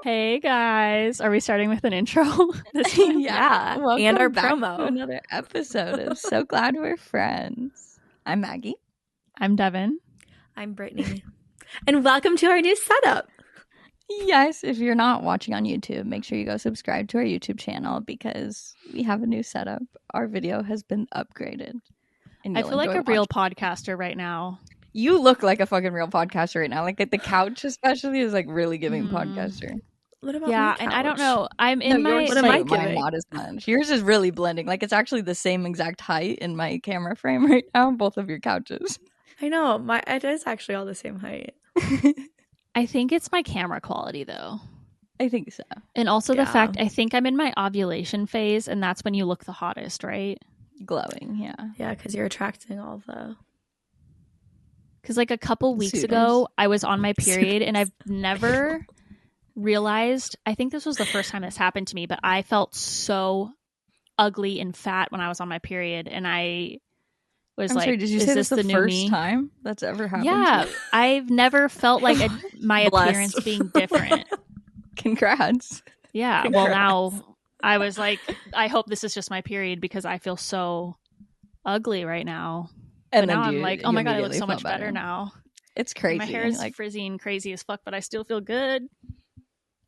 Hey guys, are we starting with an intro this time? Yeah. Welcome And our back promo. to another episode of So Glad We're Friends. I'm Maggie. I'm Devon. I'm Brittany. And welcome to our new setup. Yes, if you're not watching on YouTube, make sure you go subscribe to our YouTube channel because we have a new setup. Our video has been upgraded. And I you'll feel like enjoy a real watching. podcaster right now. You look like a fucking real podcaster right now. Like the couch especially is like really giving podcaster. What about Yeah, my and I don't couch? know. I'm in my yours What am I too. Mine giving? not as much. Yours is really blending. Like it's actually the same exact height in my camera frame right now, both of your couches. I know. It is actually all the same height. I think it's my camera quality though. I think so. And also the Yeah. fact I think I'm in my ovulation phase and that's when you look the hottest, right? Glowing, yeah. Yeah, because you're attracting all the... Because like a couple weeks Suitors. ago, I was on my period and I've never realized, I think this was the first time this happened to me, but I felt so ugly and fat when I was on my period. And I was I'm like, sorry, did you is say this this the new first me? time that's ever happened? Yeah, to you? I've never felt like my Bless. appearance being different. Congrats. Yeah, Congrats. well now I was like, I hope this is just my period because I feel so ugly right now. And But now then I'm like, oh my god, I look so much better now. It's crazy. My hair is like, frizzy and crazy as fuck, but I still feel good.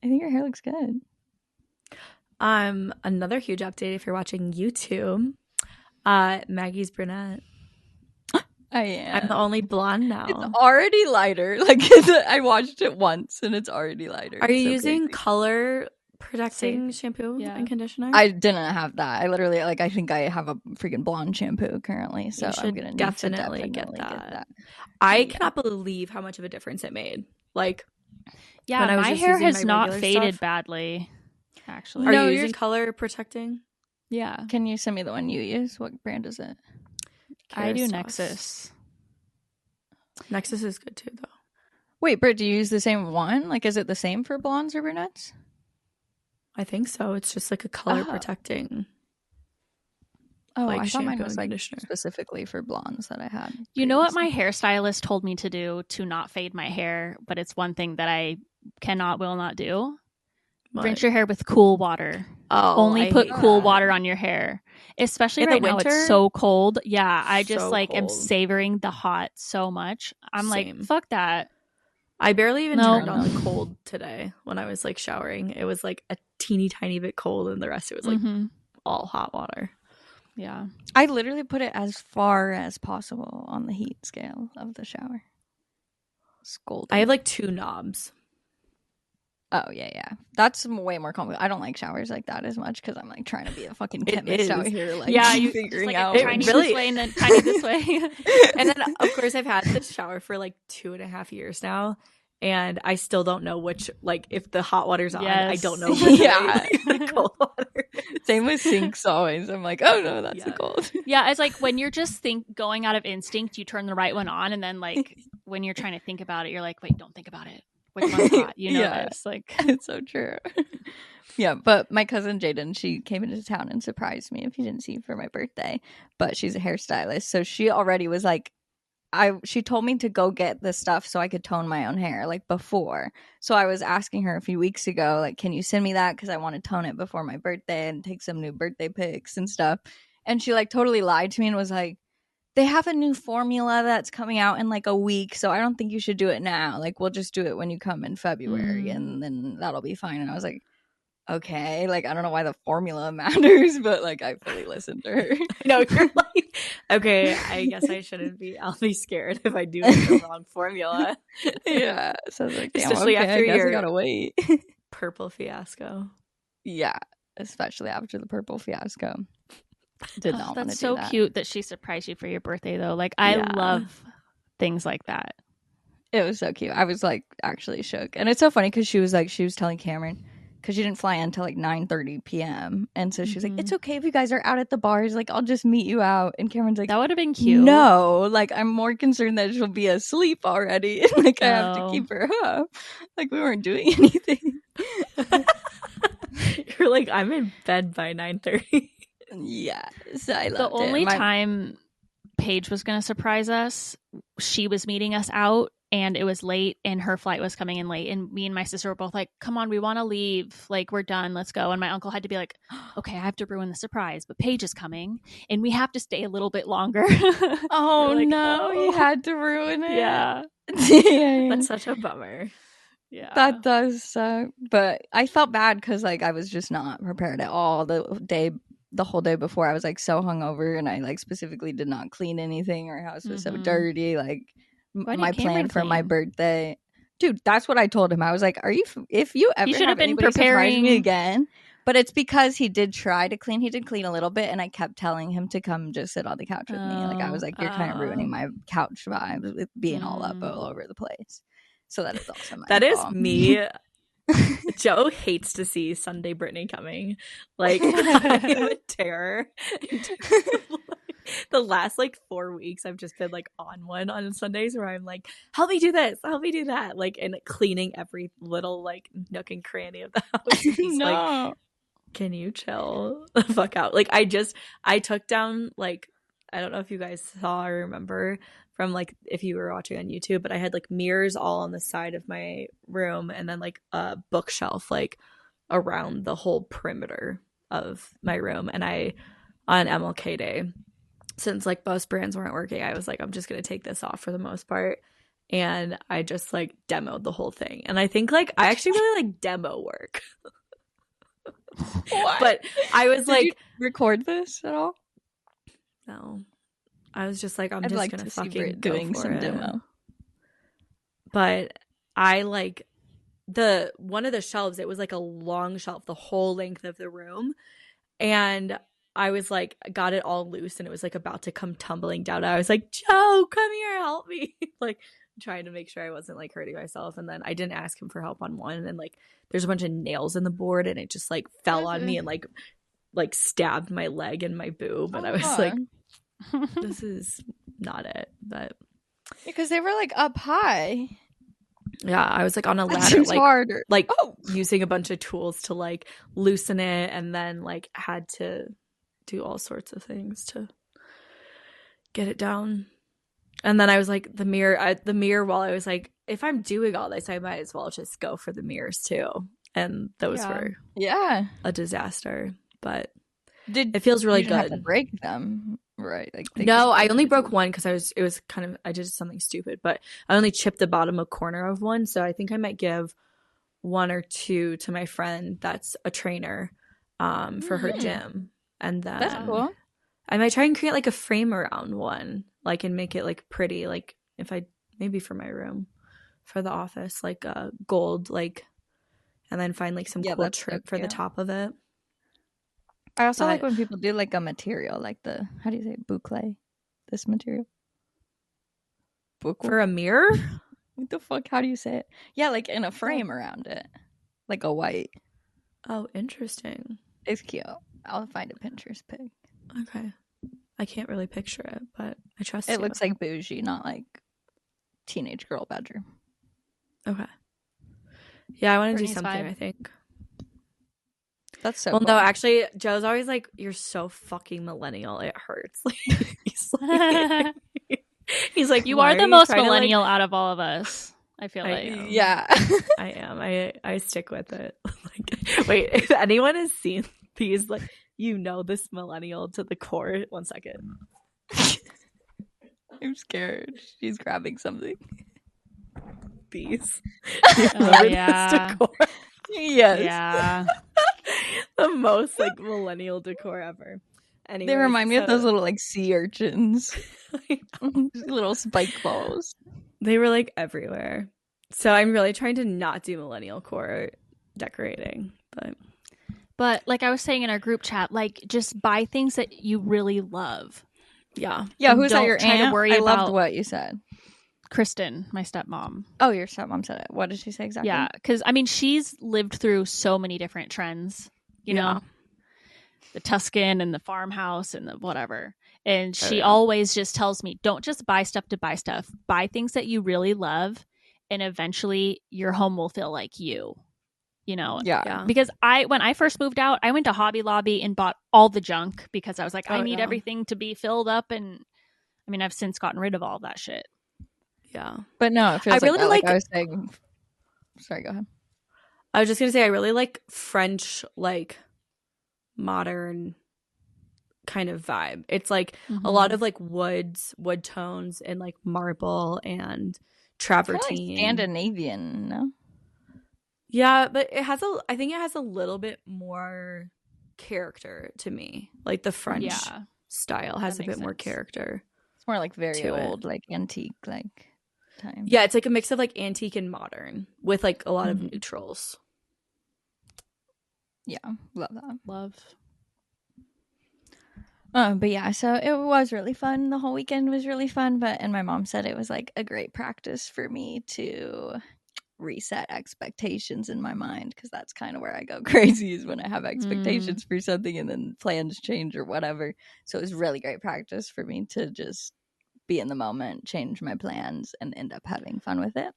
I think your hair looks good. Another huge update if you're watching YouTube. Maggie's brunette. I am. I'm the only blonde now. It's already lighter. Like I watched it once and it's already lighter. Are you It's so using crazy. color protecting shampoo Yeah. and conditioner? I didn't have that. I literally I think I have a freaking blonde shampoo currently, so You I'm should gonna need definitely to get definitely that. I Yeah. cannot believe how much of a difference it made. Like, Yeah, When I was my just hair using has my not regular faded stuff. badly, actually. are No, you yours- using color protecting? Yeah, Can you send me the one you use? What brand is it? I do Kerastase. Nexus. Nexus is good too, though. Wait, Britt, do you use the same one? Like, is it the same for blondes or brunettes? I think so. It's just like a color Oh. protecting. Oh, Like I thought mine shampoo was and like conditioner. specifically for blondes that I had. You know what my previously. hairstylist told me to do to not fade my hair, but it's one thing that I will not do. Rinse your hair with cool water. Only I put hate cool that. water on your hair. Especially In the right now, winter? it's so cold. Yeah, I just So like am cold. savoring the hot so much. I'm Same. like, fuck that. I barely even No. turned on the cold today when I was like showering. It was like a teeny tiny bit cold, and the rest it was like Mhm. all hot water. Yeah. I literally put it as far as possible on the heat scale of the shower. Scolding. I have like 2 knobs. Oh yeah. That's way more complicated. I don't like showers like that as much because I'm like trying to be a fucking It chemist out is. here, like Yeah, you figuring just, like, out. a It tiny really- this way and then tiny this way. And then of course I've had this shower for like 2.5 years now, and I still don't know which, like, if the hot water's on. I Yes. don't know which Yeah. way the cold water is. Same with sinks always. I'm like, oh no, that's the Yeah. cold. Yeah, it's like when you're just going out of instinct, you turn the right one on, and then like when you're trying to think about it, you're like, wait, don't think about it. Which one's hot? You know Yeah. this. Like, It's so true. Yeah, but my cousin Jaden, she came into town and surprised me, if you didn't see, for my birthday. But she's a hairstylist, so she already was like, she told me to go get the stuff so I could tone my own hair, like before. So I was asking her a few weeks ago, like, can you send me that? Because I want to tone it before my birthday and take some new birthday pics and stuff. And she like totally lied to me and was like, they have a new formula that's coming out in like a week, so I don't think you should do it now. Like, we'll just do it when you come in February, and then that'll be fine. And I was like, okay, like, I don't know why the formula matters, but like, I fully listened to her. No, you're like, okay, I guess I shouldn't be. I'll be scared if I do the wrong formula. Yeah, so I was like, damn, Especially okay, after I guess I your- gotta wait. Purple fiasco. Yeah, especially after the purple fiasco. Did not want to that's do so that. cute that she surprised you for your birthday, though. Like, I Yeah. love things like that. It was so cute. I was like actually shook, and it's so funny because she was telling Cameron, because she didn't fly in until like 9:30 p.m. and so she's like, it's okay if you guys are out at the bars, like I'll just meet you out. And Cameron's like, That would have been cute. no, like I'm more concerned that she'll be asleep already and like I have to Oh. keep her up. Like we weren't doing anything. You're like, I'm in bed by 9:30. Yeah, so I The loved only it. time Paige was going to surprise us, she was meeting us out and it was late and her flight was coming in late, and me and my sister were both like, come on, we want to leave, like we're done, let's go. And my uncle had to be like, okay, I have to ruin the surprise, but Paige is coming and we have to stay a little bit longer. Oh like, no, he had to ruin it. Yeah. That's such a bummer. Yeah, that does suck. But I felt bad because like I was just not prepared at all the whole day before. I was like so hungover, and I like specifically did not clean anything. Our house was so dirty. Like my plan for my birthday, dude, that's what I told him. I was like, if you ever should have been anybody surprise preparing me again. But it's because he did try to clean. He did clean a little bit, and I kept telling him to come just sit on the couch with me. Like I was like, you're kind of ruining my couch vibes with being all up all over the place. So that is also my That is fault. me. Joe hates to see Sunday Brittany coming. Like I'm a terror. The last like 4 weeks I've just been like on one on Sundays where I'm like, help me do this, help me do that, like, and cleaning every little like nook and cranny of the house. He's like, can you chill the fuck out? Like I took down, like, I don't know if you guys saw or remember from like if you were watching on YouTube, but I had like mirrors all on the side of my room and then like a bookshelf like around the whole perimeter of my room. And I, on MLK Day, since like most brands weren't working, I was like, I'm just gonna take this off for the most part. And I just like demoed the whole thing. And I think like I actually really like demo work. What? But I was Did like, you record this at all? no. I was just like, I'm I'd just like gonna to see fucking Brit go doing for some it. demo. But I like one of the shelves, it was like a long shelf the whole length of the room, and I was like, got it all loose and it was like about to come tumbling down. I was like, Joe, come here, help me. Like trying to make sure I wasn't like hurting myself. And then I didn't ask him for help on one, and like there's a bunch of nails in the board and it just like fell on me and like stabbed my leg and my boob. And I was like, this is not it. But because they were like up high. yeah, I was like on a That ladder, seems like harder. like using a bunch of tools to like loosen it, and then like had to do all sorts of things to get it down. And then I was like, the mirror while I was like, if I'm doing all this, I might as well just go for the mirrors too. And those were a disaster. But it feels really good. Have to break them, right? Like no, I only broke one because I did something stupid, but I only chipped the bottom corner of one. So I think I might give one or two to my friend that's a trainer for her gym. And then that's cool. I might try and create like a frame around one, like, and make it like pretty, like if I maybe for my room, for the office, like gold, like, and then find like some cool trim for the top of it. I also like when people do like a material, like how do you say it? Boucle? This material? For a mirror? What the fuck? How do you say it? Yeah, like in a frame around it. Like a white. Oh, interesting. It's cute. I'll find a Pinterest pic. Okay. I can't really picture it, but I trust it. Looks like bougie, not like teenage girl bedroom. Okay. Yeah, I want to do Brittany's something, vibe. I think. That's so well, cool. no, actually, Joe's always like, you're so fucking millennial. It hurts. Like, he's like, you are the most millennial out of all of us. I feel like. Yeah. I am. I stick with it. Like, wait, if anyone has seen these, like, this millennial to the core. 1 second. I'm scared. She's grabbing something. These. Oh, yeah. Yes. Yeah. The most like millennial decor ever. Anyway, they remind me of those little like sea urchins. Little spike balls. They were like everywhere. So I'm really trying to not do millennial core decorating, but like I was saying in our group chat, like just buy things that you really love. Yeah. Who's that? Your aunt? I loved what you said. Kristen, my stepmom. Oh, your stepmom said it. What did she say exactly? Yeah, because I mean, she's lived through so many different trends. You know, the Tuscan and the farmhouse and the whatever. And she always just tells me, don't just buy stuff to buy stuff. Buy things that you really love, and eventually your home will feel like you. You know, because when I first moved out, I went to Hobby Lobby and bought all the junk because I was like, I need everything to be filled up. And I mean, I've since gotten rid of all of that shit. Yeah. But no, it feels I really like I was saying. Sorry, go ahead. I was just gonna say I really like French, like modern kind of vibe. It's like a lot of like wood tones and like marble and travertine. Like Scandinavian, no? Yeah, but I think it has a little bit more character to me. Like the French style has a bit more character. It's more like very old, like antique, like time. Yeah, it's like a mix of like antique and modern with like a lot of neutrals. Yeah, love that. Love. But yeah, so it was really fun. The whole weekend was really fun. And my mom said it was like a great practice for me to reset expectations in my mind, because that's kind of where I go crazy, is when I have expectations for something and then plans change or whatever. So it was really great practice for me to just be in the moment, change my plans, and end up having fun with it.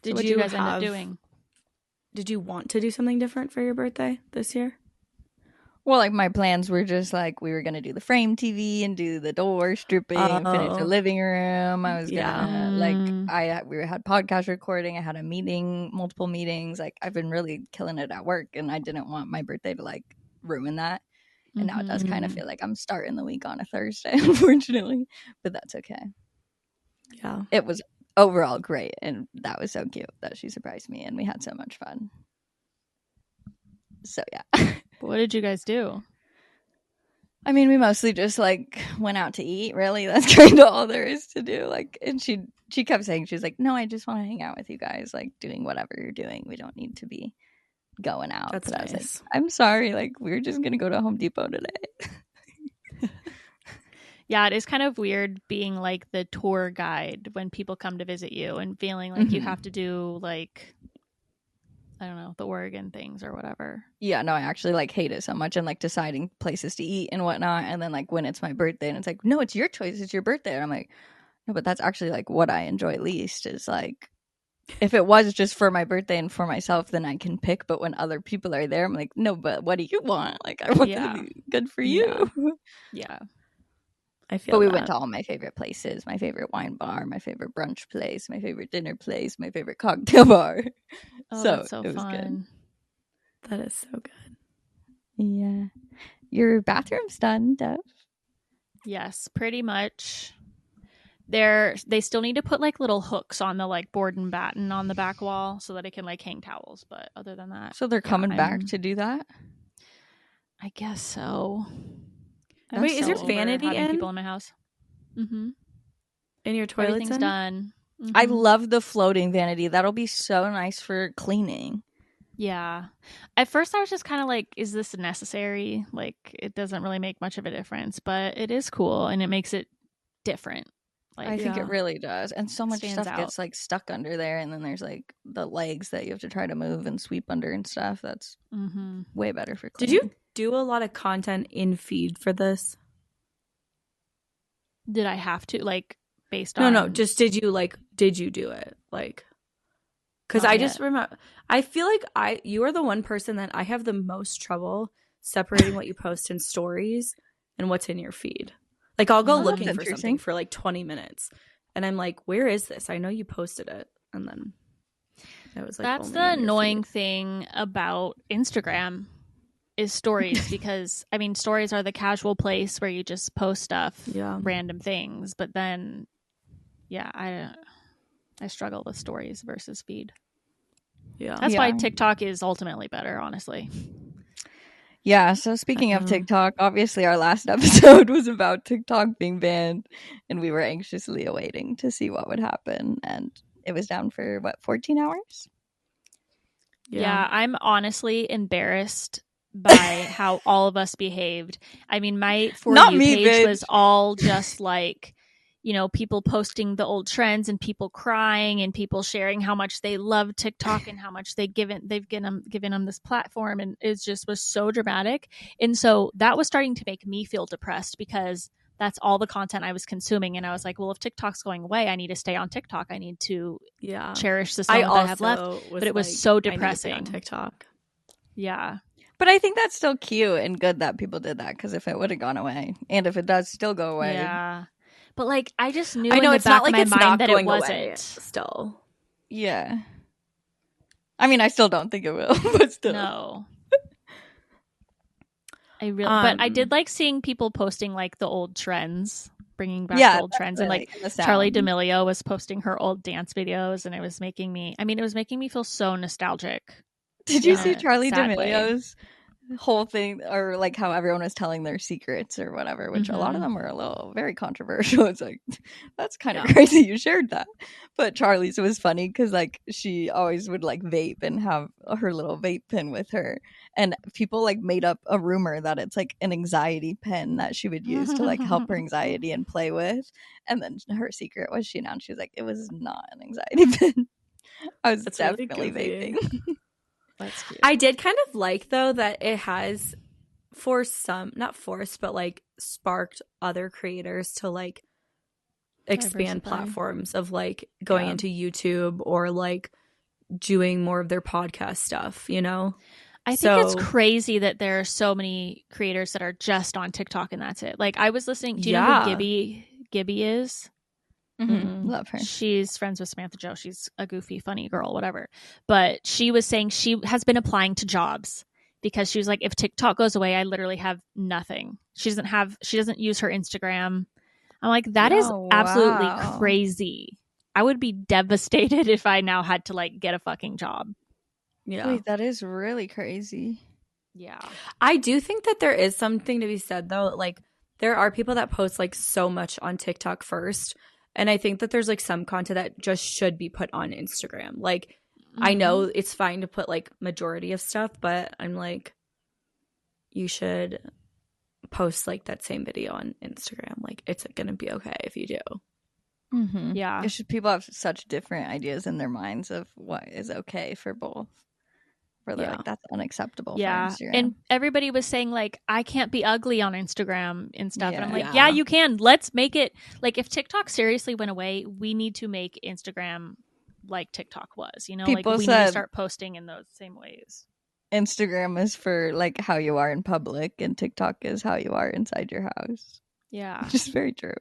So what did you guys end up doing? Did you want to do something different for your birthday this year? Well, like my plans were just like we were gonna do the frame TV and do the door stripping and finish the living room. I was gonna we had podcast recording. I had a meeting, multiple meetings. Like I've been really killing it at work, and I didn't want my birthday to like ruin that. And now it does kind of feel like I'm starting the week on a Thursday, unfortunately, but that's okay. Yeah, it was overall great, and that was so cute that she surprised me, and we had so much fun. So yeah. What did you guys do? I mean, we mostly just like went out to eat, really. That's kind of all there is to do. Like, and she kept saying, she's like, no, I just want to hang out with you guys, like doing whatever you're doing. We don't need to be going out. That's but nice. I was like, I'm sorry, like we're just gonna go to Home Depot today. Yeah, it is kind of weird being like the tour guide when people come to visit you and feeling like you have to do like, I don't know, the Oregon things or whatever. Yeah, no, I actually like hate it so much, and like deciding places to eat and whatnot. And then like when it's my birthday and it's like, no, it's your choice, it's your birthday. And I'm like, no, but that's actually like what I enjoy least, is like, if it was just for my birthday and for myself, then I can pick. But when other people are there, I'm like, no, but what do you want? Like, I want that to be good for you. Yeah. I feel But we went to all my favorite places, my favorite wine bar, my favorite brunch place, my favorite dinner place, my favorite cocktail bar. Oh, so that's so it was fun. Good. That is so good. Yeah. Your bathroom's done, Dev? Yes, pretty much. They still need to put like little hooks on the like board and batten on the back wall so that it can like hang towels. But other than that, so they're coming back to do that. I guess so. Wait, is your vanity in? People in my house. Mm-hmm. And your toilet's Everything's done. Mm-hmm. I love the floating vanity. That'll be so nice for cleaning. Yeah. At first I was just kind of like, is this necessary? Like, it doesn't really make much of a difference, but it is cool and it makes it different. Like, I think it really does. And so much stuff gets like stuck under there, and then there's like the legs that you have to try to move and sweep under and stuff. That's way better for cleaning. Did you do a lot of content in feed for this? Did I have to, like, based on No, just did you do it? Like, because I just remember, I feel like you are the one person that I have the most trouble separating what you post in stories and what's in your feed. Like, I'll go looking for something for like 20 minutes and I'm like, where is this? I know you posted it. And then it was like, that's the annoying thing about Instagram is stories, because I mean, stories are the casual place where you just post stuff, random things. But then, I struggle with stories versus feed. Yeah, that's why TikTok is ultimately better, honestly. Yeah, so speaking of TikTok, obviously our last episode was about TikTok being banned, and we were anxiously awaiting to see what would happen, and it was down for, 14 hours? Yeah, I'm honestly embarrassed by how all of us behaved. I mean, my For You page was all just like, you know, people posting the old trends and people crying and people sharing how much they love TikTok and how much they've given them this platform, and it just was so dramatic. And so that was starting to make me feel depressed, because that's all the content I was consuming, and I was like, well, if TikTok's going away, I need to stay on TikTok. I need to cherish this moment I have left. But it was so depressing. On TikTok. Yeah. But I think that's still cute and good that people did that, because if it would have gone away, and if it does still go away, But like, I just knew I know in the it's back not like of my it's mind not that going it away wasn't. still. Yeah. I mean, I still don't think it will, but still. No. But I did like seeing people posting like the old trends, bringing back the old trends, and like Charlie D'Amelio was posting her old dance videos, and it was making me feel so nostalgic. Did you see Charlie D'Amelio's whole thing, or like how everyone was telling their secrets or whatever, which a lot of them were very controversial. It's like, that's kind of crazy you shared that. But Charlie's was funny because like she always would like vape and have her little vape pen with her, and people like made up a rumor that it's like an anxiety pen that she would use to like help her anxiety and play with. And then her secret was, she announced, she was like, it was not an anxiety pen. I was definitely vaping. That's cute. I did kind of like, though, that it has not forced, but like sparked other creators to like expand platforms of like going into YouTube or like doing more of their podcast stuff, you know? I think it's crazy that there are so many creators that are just on TikTok and that's it. Like, I was listening, do you know who Gibby is? Love her. She's friends with Samantha Joe. She's a goofy, funny girl, whatever. But she was saying she has been applying to jobs because she was like, if TikTok goes away, I literally have nothing. She doesn't use her Instagram. I'm like, that is absolutely crazy. I would be devastated if I now had to like get a fucking job. Yeah. Wait, that is really crazy. Yeah. I do think that there is something to be said, though. Like, there are people that post like so much on TikTok first. And I think that there's like some content that just should be put on Instagram. Like, I know it's fine to put like majority of stuff, but I'm like, you should post like that same video on Instagram. Like, it's gonna be okay if you do. Yeah. It's just people have such different ideas in their minds of what is okay for both. Like, that's unacceptable for Instagram. And everybody was saying like, I can't be ugly on Instagram and stuff. And I'm like, yeah, you can. Let's make it like, if TikTok seriously went away, we need to make Instagram like TikTok was, you know, people like we need to start posting in those same ways. Instagram is for like how you are in public, and TikTok is how you are inside your house. Yeah. Which is very true.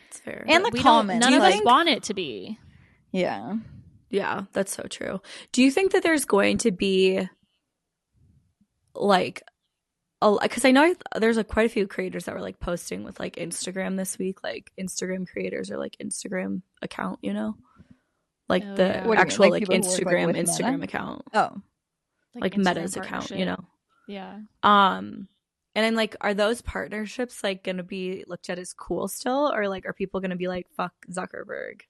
It's fair. And the comments. None of us want it to be. Yeah. Yeah, that's so true. Do you think that there's going to be like, because I know there's like quite a few creators that were like posting with like Instagram this week, like Instagram creators or like Instagram account, you know, like the actual like Instagram account. Oh, like Meta's account, you know. Yeah. And I'm like, are those partnerships like gonna be looked at as cool still, or like are people gonna be like, fuck Zuckerberg?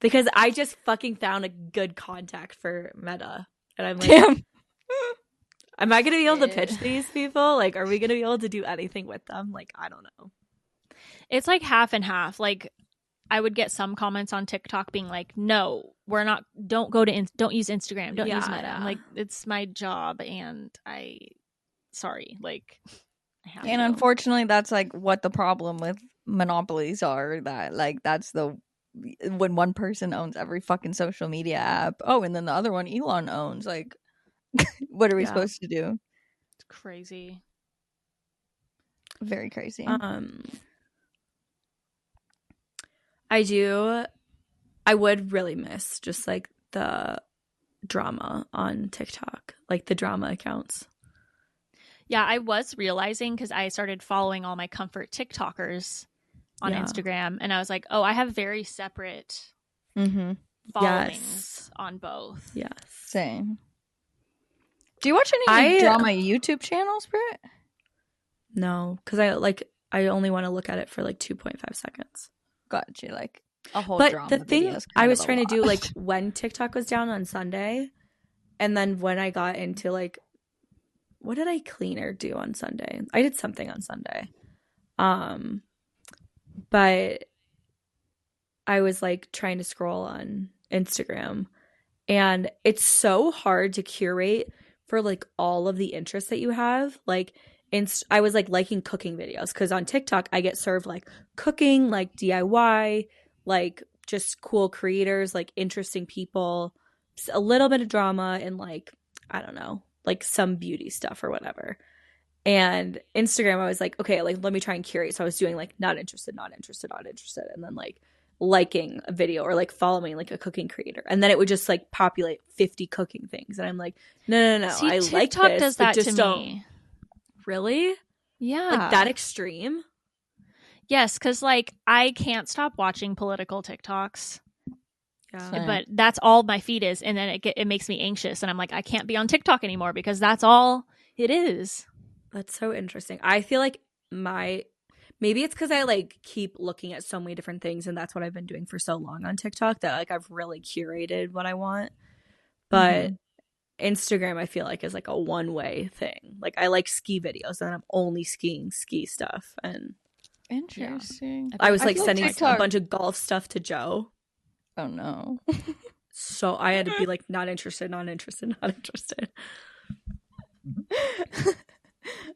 Because I just fucking found a good contact for Meta. And I'm like, damn. Am I going to be able to pitch these people? Like, are we going to be able to do anything with them? Like, I don't know. It's like half and half. Like, I would get some comments on TikTok being like, no, we're not, don't use Instagram. Don't use Meta. Yeah. I'm like, it's my job and sorry. Like, I have and unfortunately, that's like what the problem with monopolies are, that like, that's when one person owns every fucking social media app. Oh, and then the other one Elon owns. Like, what are we supposed to do? It's crazy. Very crazy. I would really miss just like the drama on TikTok, like the drama accounts. Yeah, I was realizing because I started following all my comfort TikTokers on Instagram, and I was like, oh, I have very separate followings on both. Yes. Same. Do you watch any drama YouTube channels, Britt? No, because I only want to look at it for like 2.5 seconds. Gotcha. Like a whole drama. But the thing I was trying to do, like when TikTok was down on Sunday, and then when I got into like, what did I clean or do on Sunday? I did something on Sunday. But I was like trying to scroll on Instagram, and it's so hard to curate for like all of the interests that you have. Like, I was like liking cooking videos because on TikTok I get served like cooking, like DIY, like just cool creators, like interesting people, a little bit of drama, and like, I don't know, like some beauty stuff or whatever. And Instagram, I was like, okay, like let me try and curate. So I was doing like not interested, not interested, not interested, and then like liking a video or like following like a cooking creator, and then it would just like populate 50 cooking things, and I'm like, no, See, I like TikTok this, does but that just to don't. me. Really? Yeah. Like that extreme? Yes, because like I can't stop watching political TikToks. Yeah. But that's all my feed is, and then it makes me anxious, and I'm like, I can't be on TikTok anymore because that's all it is. That's so interesting. I feel like maybe it's because I like keep looking at so many different things, and that's what I've been doing for so long on TikTok that like I've really curated what I want. But Instagram, I feel like, is like a one-way thing. Like I like ski videos, and I'm only skiing ski stuff. And interesting. I was like sending TikTok... a bunch of golf stuff to Joe. Oh no. So I had to be like, not interested, not interested, not interested.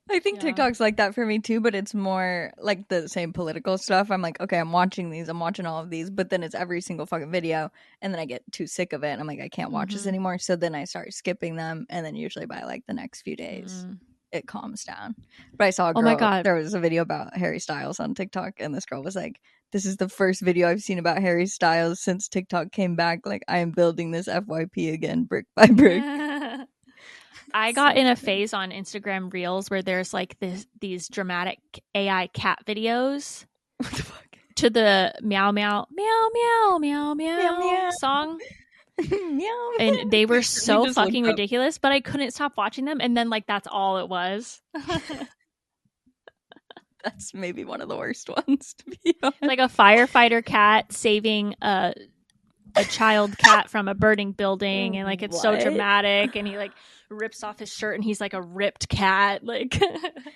I think TikTok's like that for me too, but it's more like the same political stuff. I'm like, okay, I'm watching these, I'm watching all of these, but then it's every single fucking video, and then I get too sick of it, and I'm like, I can't watch this anymore. So then I start skipping them, and then usually by like the next few days, it calms down. But I saw a girl, oh my God, there was a video about Harry Styles on TikTok, and this girl was like, this is the first video I've seen about Harry Styles since TikTok came back. Like, I am building this FYP again, brick by brick. I got in a phase on Instagram Reels where there's like these dramatic AI cat videos What the fuck? to the meow meow meow meow meow meow, meow song. Meow. And they were so fucking ridiculous, but I couldn't stop watching them, and then like that's all it was. That's maybe one of the worst ones, to be honest. Like a firefighter cat saving a child cat from a burning building, and like it's so dramatic, and he like rips off his shirt and he's like a ripped cat. Like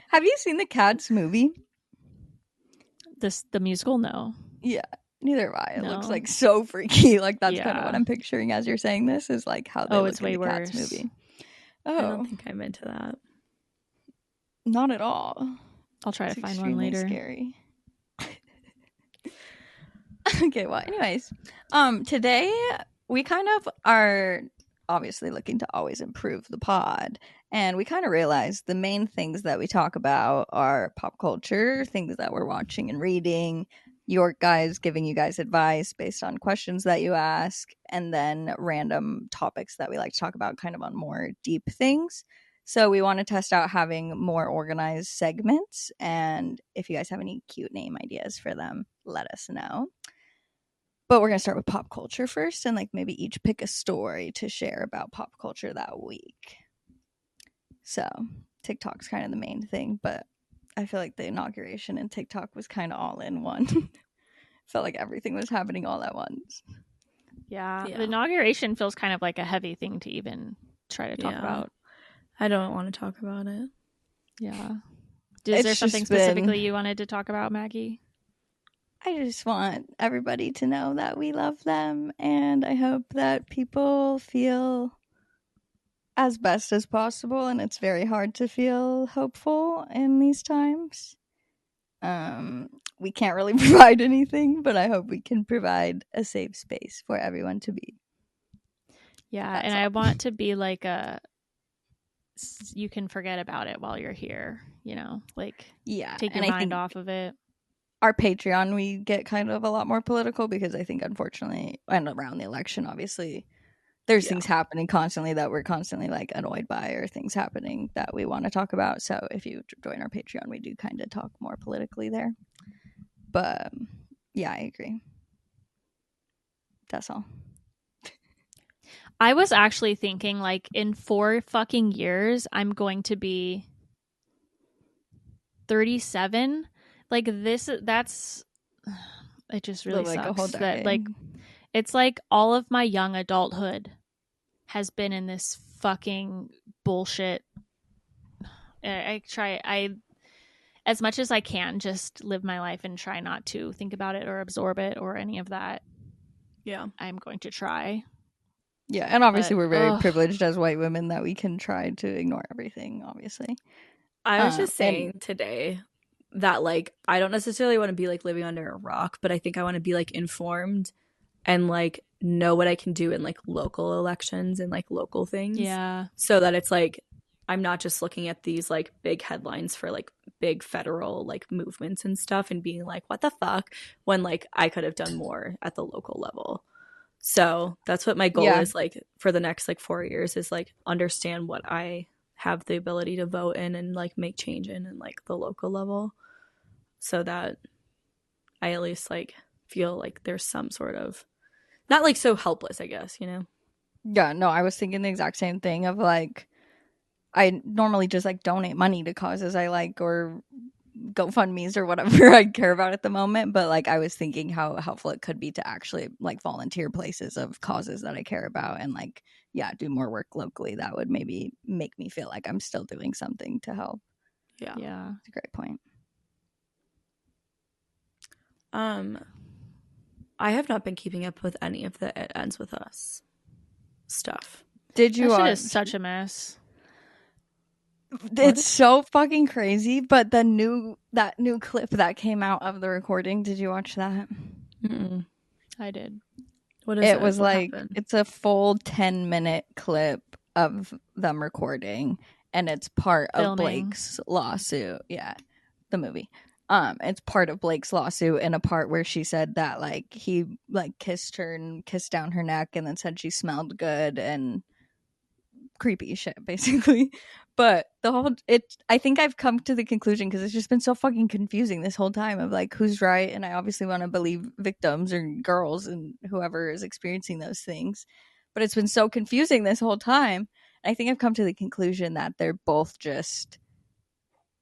have you seen the Cats movie? The musical? No. Yeah, neither have I. It looks like so freaky. Like that's kind of what I'm picturing as you're saying this, is like how they look in the Cats movie. I don't think I'm into that. Not at all. I'll try to find one later. Scary. Okay, well, anyways, today we kind of are obviously looking to always improve the pod, and we kind of realized the main things that we talk about are pop culture, things that we're watching and reading, your guys giving you guys advice based on questions that you ask, and then random topics that we like to talk about kind of on more deep things. So we want to test out having more organized segments, and if you guys have any cute name ideas for them, let us know. But we're going to start with pop culture first, and like maybe each pick a story to share about pop culture that week. So TikTok's kind of the main thing, but I feel like the inauguration in TikTok was kind of all in one. Felt like everything was happening all at once. Yeah, the inauguration feels kind of like a heavy thing to even try to talk about. I don't want to talk about it. Yeah. Is there something specifically you wanted to talk about, Maggie? I just want everybody to know that we love them, and I hope that people feel as best as possible, and it's very hard to feel hopeful in these times. We can't really provide anything, but I hope we can provide a safe space for everyone to be. Yeah, that's and all. I want to be like you can forget about it while you're here, you know, like take your mind off of it. Our Patreon, we get kind of a lot more political because I think, unfortunately, and around the election, obviously, there's things happening constantly that we're constantly like annoyed by, or things happening that we want to talk about. So if you join our Patreon, we do kind of talk more politically there. But yeah, I agree. That's all. I was actually thinking, like, in 4 fucking years, I'm going to be 37. Like, that's, it just really like sucks a whole that, like, it's like all of my young adulthood has been in this fucking bullshit. I try, as much as I can, just live my life and try not to think about it or absorb it or any of that. Yeah. I'm going to try. Yeah, and obviously we're very privileged as white women that we can try to ignore everything, obviously. I was just saying today that, like, I don't necessarily want to be, like, living under a rock, but I think I want to be, like, informed and, like, know what I can do in, like, local elections and, like, local things. Yeah. So that it's, like, I'm not just looking at these like big headlines for like big federal like movements and stuff and being like, what the fuck, when like I could have done more at the local level. So that's what my goal is, like, for the next like 4 years, is like understand what I have the ability to vote in and like make change in like the local level, so that I at least like feel like there's some sort of, not like so helpless, I guess, you know? Yeah, no, I was thinking the exact same thing of like, I normally just like donate money to causes I like, or GoFundMe's or whatever I care about at the moment, but like I was thinking how helpful it could be to actually like volunteer places of causes that I care about and like, yeah, do more work locally. That would maybe make me feel like I'm still doing something to help. Yeah. It's a great point. I have not been keeping up with any of the It Ends With Us stuff. Did you? That shit is such a mess. It's so fucking crazy. But that new clip that came out of the recording, did you watch that? Mm-mm. I did. What is it? Was what like happened? It's a full 10-minute clip of them recording, and it's part of Blake's lawsuit. Yeah, the movie. It's part of Blake's lawsuit, in a part where she said that like he like kissed her and kissed down her neck and then said she smelled good and creepy shit, basically. But I think I've come to the conclusion, because it's just been so fucking confusing this whole time, of like who's right, and I obviously want to believe victims or girls and whoever is experiencing those things, but it's been so confusing this whole time. I think I've come to the conclusion that they're both just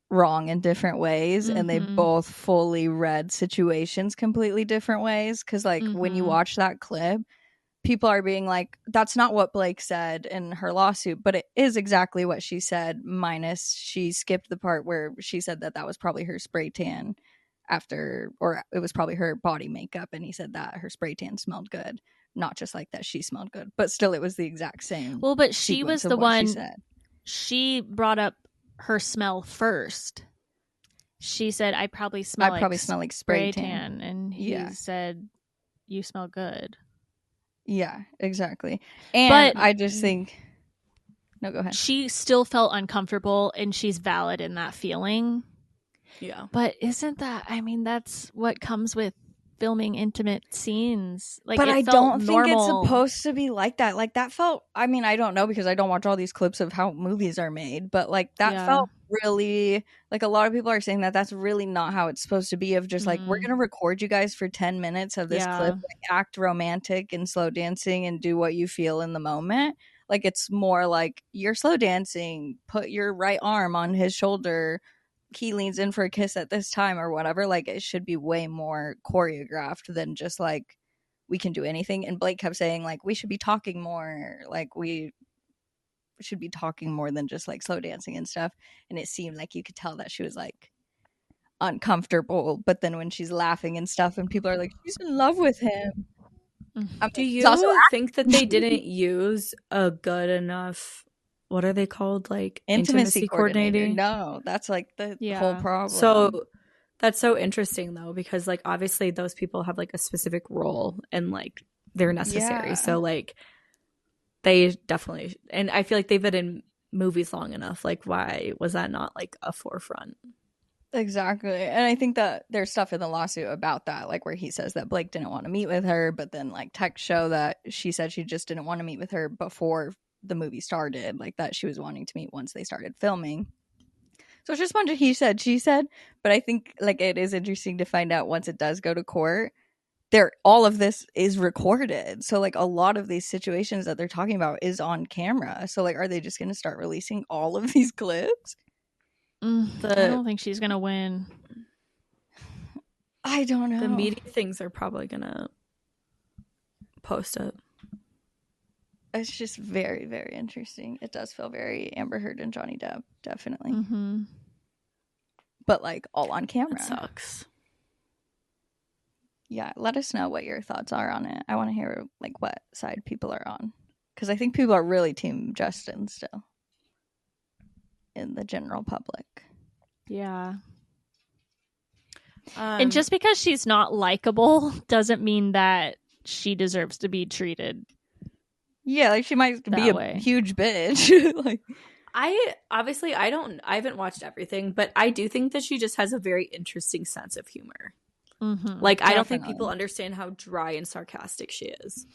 wrong in different ways, and they both fully read situations completely different ways, because like when you watch that clip, people are being like, that's not what Blake said in her lawsuit, but it is exactly what she said, minus she skipped the part where she said that was probably her spray tan after, or it was probably her body makeup, and he said that her spray tan smelled good, not just like that she smelled good, but still it was the exact same. Well, but she was the one, she brought up her smell first. She said, I probably smell like spray tan, and he said, you smell good. Yeah, exactly. And but I just think, no, go ahead. She still felt uncomfortable, and she's valid in that feeling. Yeah. But isn't that, I mean, that's what comes with filming intimate scenes. Like, but I don't think it's supposed to be like that. Like, that felt, I mean, I don't know, because I don't watch all these clips of how movies are made, but like that felt really, like, a lot of people are saying that that's really not how it's supposed to be, of just like, we're gonna record you guys for 10 minutes of this clip, like, act romantic and slow dancing and do what you feel in the moment. Like, it's more like, you're slow dancing, put your right arm on his shoulder, he leans in for a kiss at this time, or whatever. Like, it should be way more choreographed than just like, we can do anything. And Blake kept saying like, we should be talking more, like we should be talking more than just like slow dancing and stuff. And it seemed like you could tell that she was like uncomfortable, but then when she's laughing and stuff and people are like, she's in love with him. Do you think that they didn't use a good enough, what are they called, like intimacy coordinator? No, that's like the whole problem. So that's so interesting though, because like obviously those people have like a specific role and like they're necessary. So like they definitely, and I feel like they've been in movies long enough. Like, why was that not like a forefront? Exactly. And I think that there's stuff in the lawsuit about that, like where he says that Blake didn't want to meet with her, but then like texts show that she said she just didn't want to meet with her before the movie started, like that she was wanting to meet once they started filming. So it's just a bunch of he said, she said. But I think like it is interesting to find out once it does go to court, all of this is recorded. So like a lot of these situations that they're talking about is on camera. So like, are they just going to start releasing all of these clips? I don't think she's going to win. I don't know. The media things are probably going to post it. It's just very, very interesting. It does feel very Amber Heard and Johnny Depp, definitely. But like all on camera. It sucks. Yeah, let us know what your thoughts are on it. I want to hear like what side people are on, because I think people are really team Justin still in the general public. Yeah. And just because she's not likable doesn't mean that she deserves to be treated. Yeah, like she might be a huge bitch. Like, I haven't watched everything, but I do think that she just has a very interesting sense of humor. Mm-hmm. Like, I don't think people understand how dry and sarcastic she is.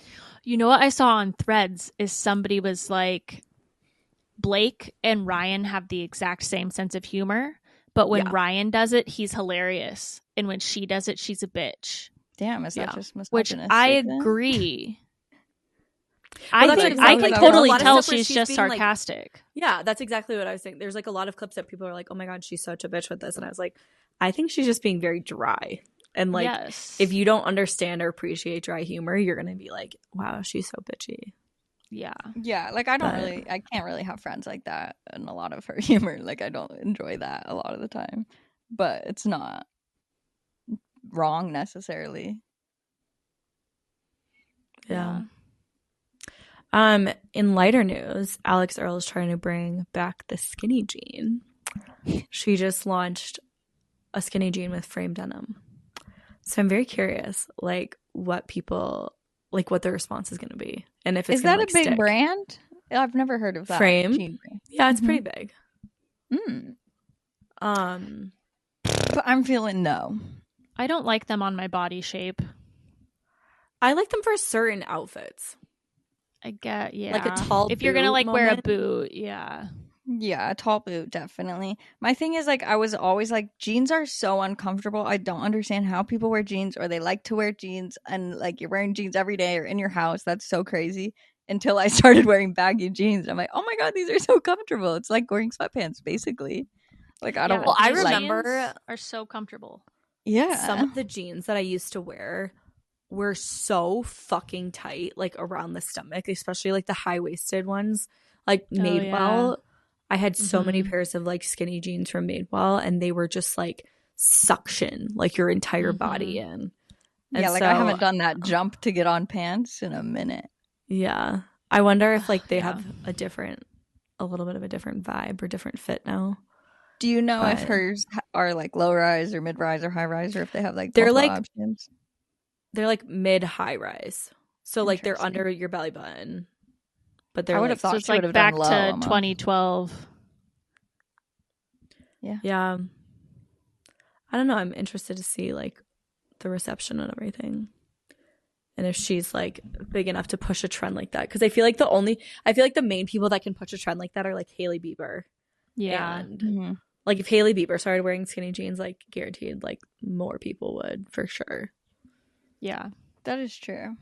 You know what I saw on Threads is somebody was like, Blake and Ryan have the exact same sense of humor, but when Ryan does it, he's hilarious, and when she does it, she's a bitch. Damn, is that just misogynistic? Which I agree. Well, I can totally tell she's just sarcastic. Like, yeah, that's exactly what I was saying. There's like a lot of clips that people are like, oh my God, she's such a bitch with this. And I was like, I think she's just being very dry. And like, if you don't understand or appreciate dry humor, you're going to be like, wow, she's so bitchy. Yeah. Yeah, like I can't really have friends like that and a lot of her humor. Like I don't enjoy that a lot of the time. But it's not wrong necessarily. Yeah. In lighter news, Alex Earle is trying to bring back the skinny jean. She just launched a skinny jean with frame denim. So I'm very curious, like what the response is going to be, and if it's that like, a big stick. brand? I've never heard of that frame. Jean brand. Yeah, it's pretty big. But I'm feeling no. I don't like them on my body shape. I like them for certain outfits. I get, yeah. Like a tall if you're gonna like moment. wear a boot, yeah. Yeah, a tall boot, definitely. My thing is, like, I was always like, jeans are so uncomfortable. I don't understand how people wear jeans, or they like to wear jeans, and like you're wearing jeans every day or in your house. That's so crazy. Until I started wearing baggy jeans, I'm like, oh my God, these are so comfortable. It's like wearing sweatpants, basically. Like I don't. Well, I these remember jeans are so comfortable. Yeah, some of the jeans that I used to wear were so fucking tight, like around the stomach, especially like the high-waisted ones, like Madewell. I had so many pairs of like skinny jeans from Madewell, and they were just like suction like your entire body in. And yeah, like I haven't done that jump to get on pants in a minute. Yeah, I wonder if like they have a little bit of a different vibe or different fit now. Do you know if hers are like low rise or mid rise or high rise, or if they have like they're like options? They're like mid high rise, so like they're under your belly button. But they're I would have thought it's like back to 2012. Yeah. I don't know. I'm interested to see like the reception and everything, and if she's like big enough to push a trend like that. Because I feel like the main people that can push a trend like that are like Hailey Bieber. Yeah. And like if Hailey Bieber started wearing skinny jeans, like guaranteed, like more people would for sure. Yeah, that is true.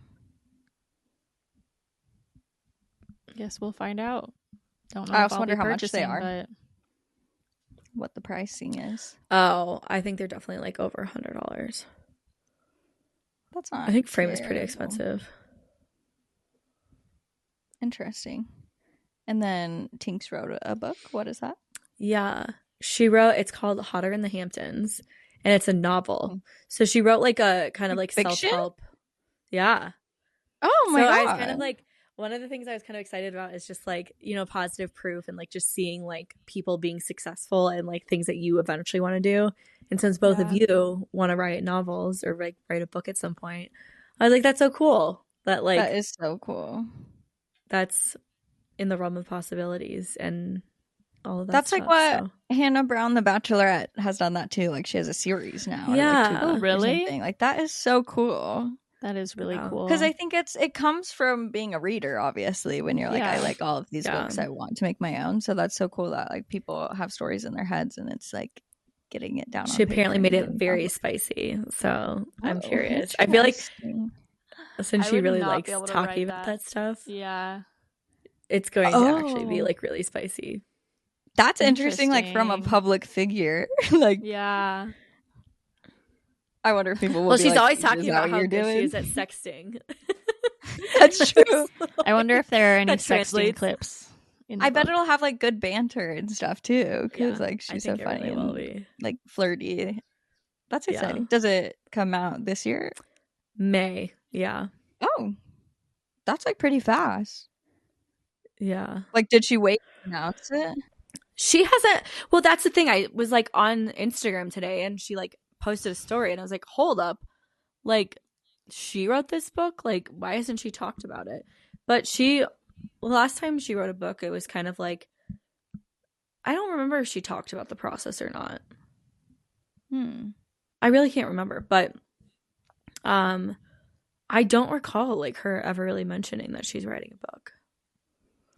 Guess we'll find out. Don't know. I also wonder how much they are. But what the pricing is. Oh, I think they're definitely like over $100. That's not. I think frame is pretty expensive. Interesting. And then Tinks wrote a book. What is that? Yeah, she wrote. It's called Hotter in the Hamptons, and it's a novel. So she wrote like a kind of like self-help. Yeah. Oh my God. I was kind of like, one of the things I was kind of excited about is just like, you know, positive proof and like just seeing like people being successful and like things that you eventually want to do. And since both of you want to write novels or like write a book at some point, I was like, that's so cool. That is so cool. That's in the realm of possibilities and all of that. That's stuff, like what Hannah Brown, The Bachelorette, has done that too. Like she has a series now. Yeah. Like really? Like that is so cool. That is really cool. Because I think it comes from being a reader, obviously, when you're like, I like all of these books, I want to make my own. So that's so cool that like people have stories in their heads and it's like getting it down. She apparently made it very spicy. So I'm curious. I feel like since she really likes talking about that stuff, it's going to actually be like really spicy. That's interesting, like from a public figure. Like, yeah. I wonder if people will well, be she's like, always talking about how good she is at sexting. That's true. I wonder if there are any sexting clips. I bet it'll have like good banter and stuff too, because like she's so funny and like flirty. That's exciting. Does it come out this year? May. Yeah. Oh, that's like pretty fast. Yeah. Like, did she wait to announce it? She hasn't. Well, that's the thing. I was like on Instagram today, and she like posted a story, and I was like, hold up, like she wrote this book, like why hasn't she talked about it? But the last time she wrote a book, it was kind of like I don't remember if she talked about the process or not. I really can't remember, but I don't recall like her ever really mentioning that she's writing a book.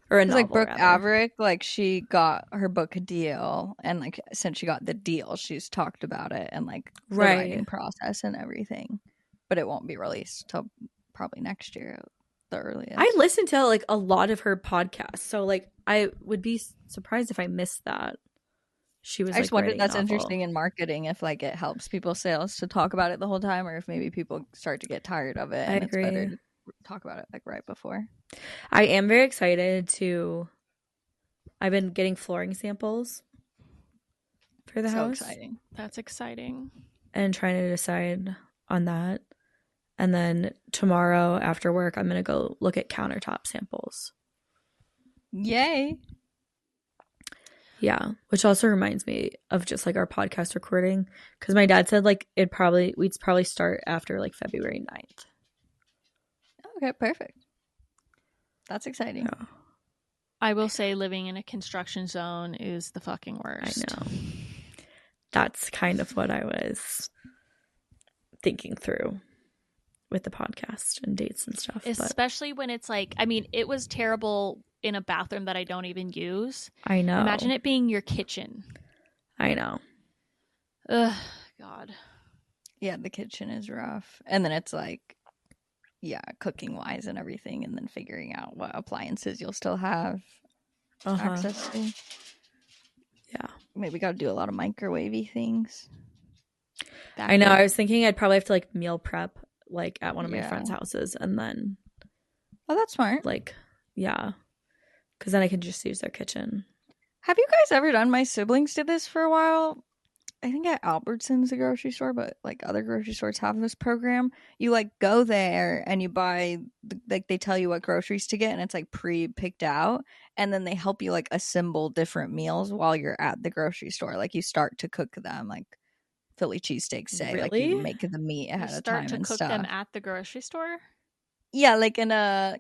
Or a novel, like Brooke rather. Averick, like she got her book a deal, and like since she got the deal, she's talked about it and like the writing process and everything. But it won't be released till probably next year, the earliest. I listened to like a lot of her podcasts, so like I would be surprised if I missed that. She was. I just wondered, that's novel. interesting in marketing, if like it helps people's sales to talk about it the whole time, or if maybe people start to get tired of it and it's better to talk about it like right before. I am very excited to. I've been getting flooring samples for the house. Exciting. That's exciting. And trying to decide on that. And then tomorrow after work, I'm going to go look at countertop samples. Yay. Yeah, which also reminds me of just like our podcast recording, because my dad said like we'd probably start after like February 9th. Okay, perfect. That's exciting. Yeah. I will say living in a construction zone is the fucking worst. I know. That's kind of what I was thinking through with the podcast and dates and stuff. Especially when it's like, I mean, it was terrible in a bathroom that I don't even use. I know. Imagine it being your kitchen. I know. Ugh, God. Yeah, the kitchen is rough. And then it's like, yeah, cooking wise and everything, and then figuring out what appliances you'll still have access to. Yeah. Maybe got to do a lot of microwavy things. I know. I was thinking I'd probably have to like meal prep like at one of my friends' houses, and then. Oh, that's smart. Like, yeah. Because then I can just use their kitchen. Have you guys ever done? My siblings did this for a while. I think at Albertsons, the grocery store, but like other grocery stores have this program. You like go there and you buy, like they tell you what groceries to get, and it's like pre-picked out, and then they help you like assemble different meals while you're at the grocery store. Like you start to cook them, like Philly cheesesteaks, say. Really? Like you make the meat ahead of time and stuff. Start to cook them at the grocery store? Yeah, like in a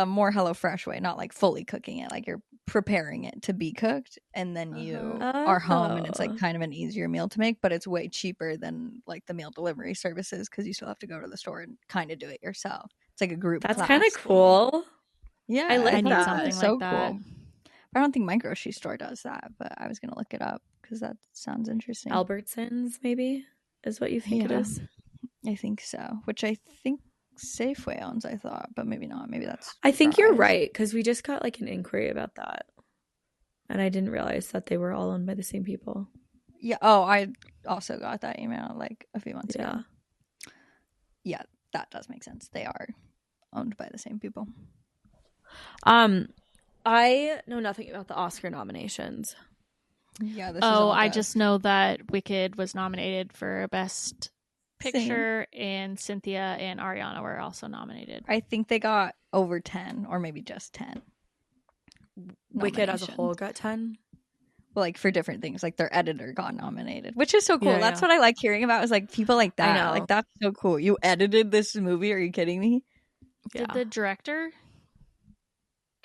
more HelloFresh way, not like fully cooking it. Like you're preparing it to be cooked, and then you are home, and it's like kind of an easier meal to make, but it's way cheaper than like the meal delivery services, because you still have to go to the store and kind of do it yourself. It's like a group. That's kind of cool. Yeah, I like need that. something so like that. Cool. I don't think my grocery store does that, but I was gonna look it up because that sounds interesting. Albertsons, maybe, is what you think it is. I think so. Which I think Safeway owns, I thought, but maybe not. Maybe that's. I think you're right, because we just got like an inquiry about that, and I didn't realize that they were all owned by the same people. Yeah. Oh, I also got that email like a few months ago. Yeah, that does make sense. They are owned by the same people. I know nothing about the Oscar nominations. Yeah. I just know that Wicked was nominated for Best Picture, and Cynthia and Ariana were also nominated. I think they got over 10, or maybe just 10. Wicked as a whole got 10. Well, like for different things, like their editor got nominated, which is so cool. That's what I like hearing about, is like people like that. I know. Like that's so cool. You edited this movie? Are you kidding me? Did the director?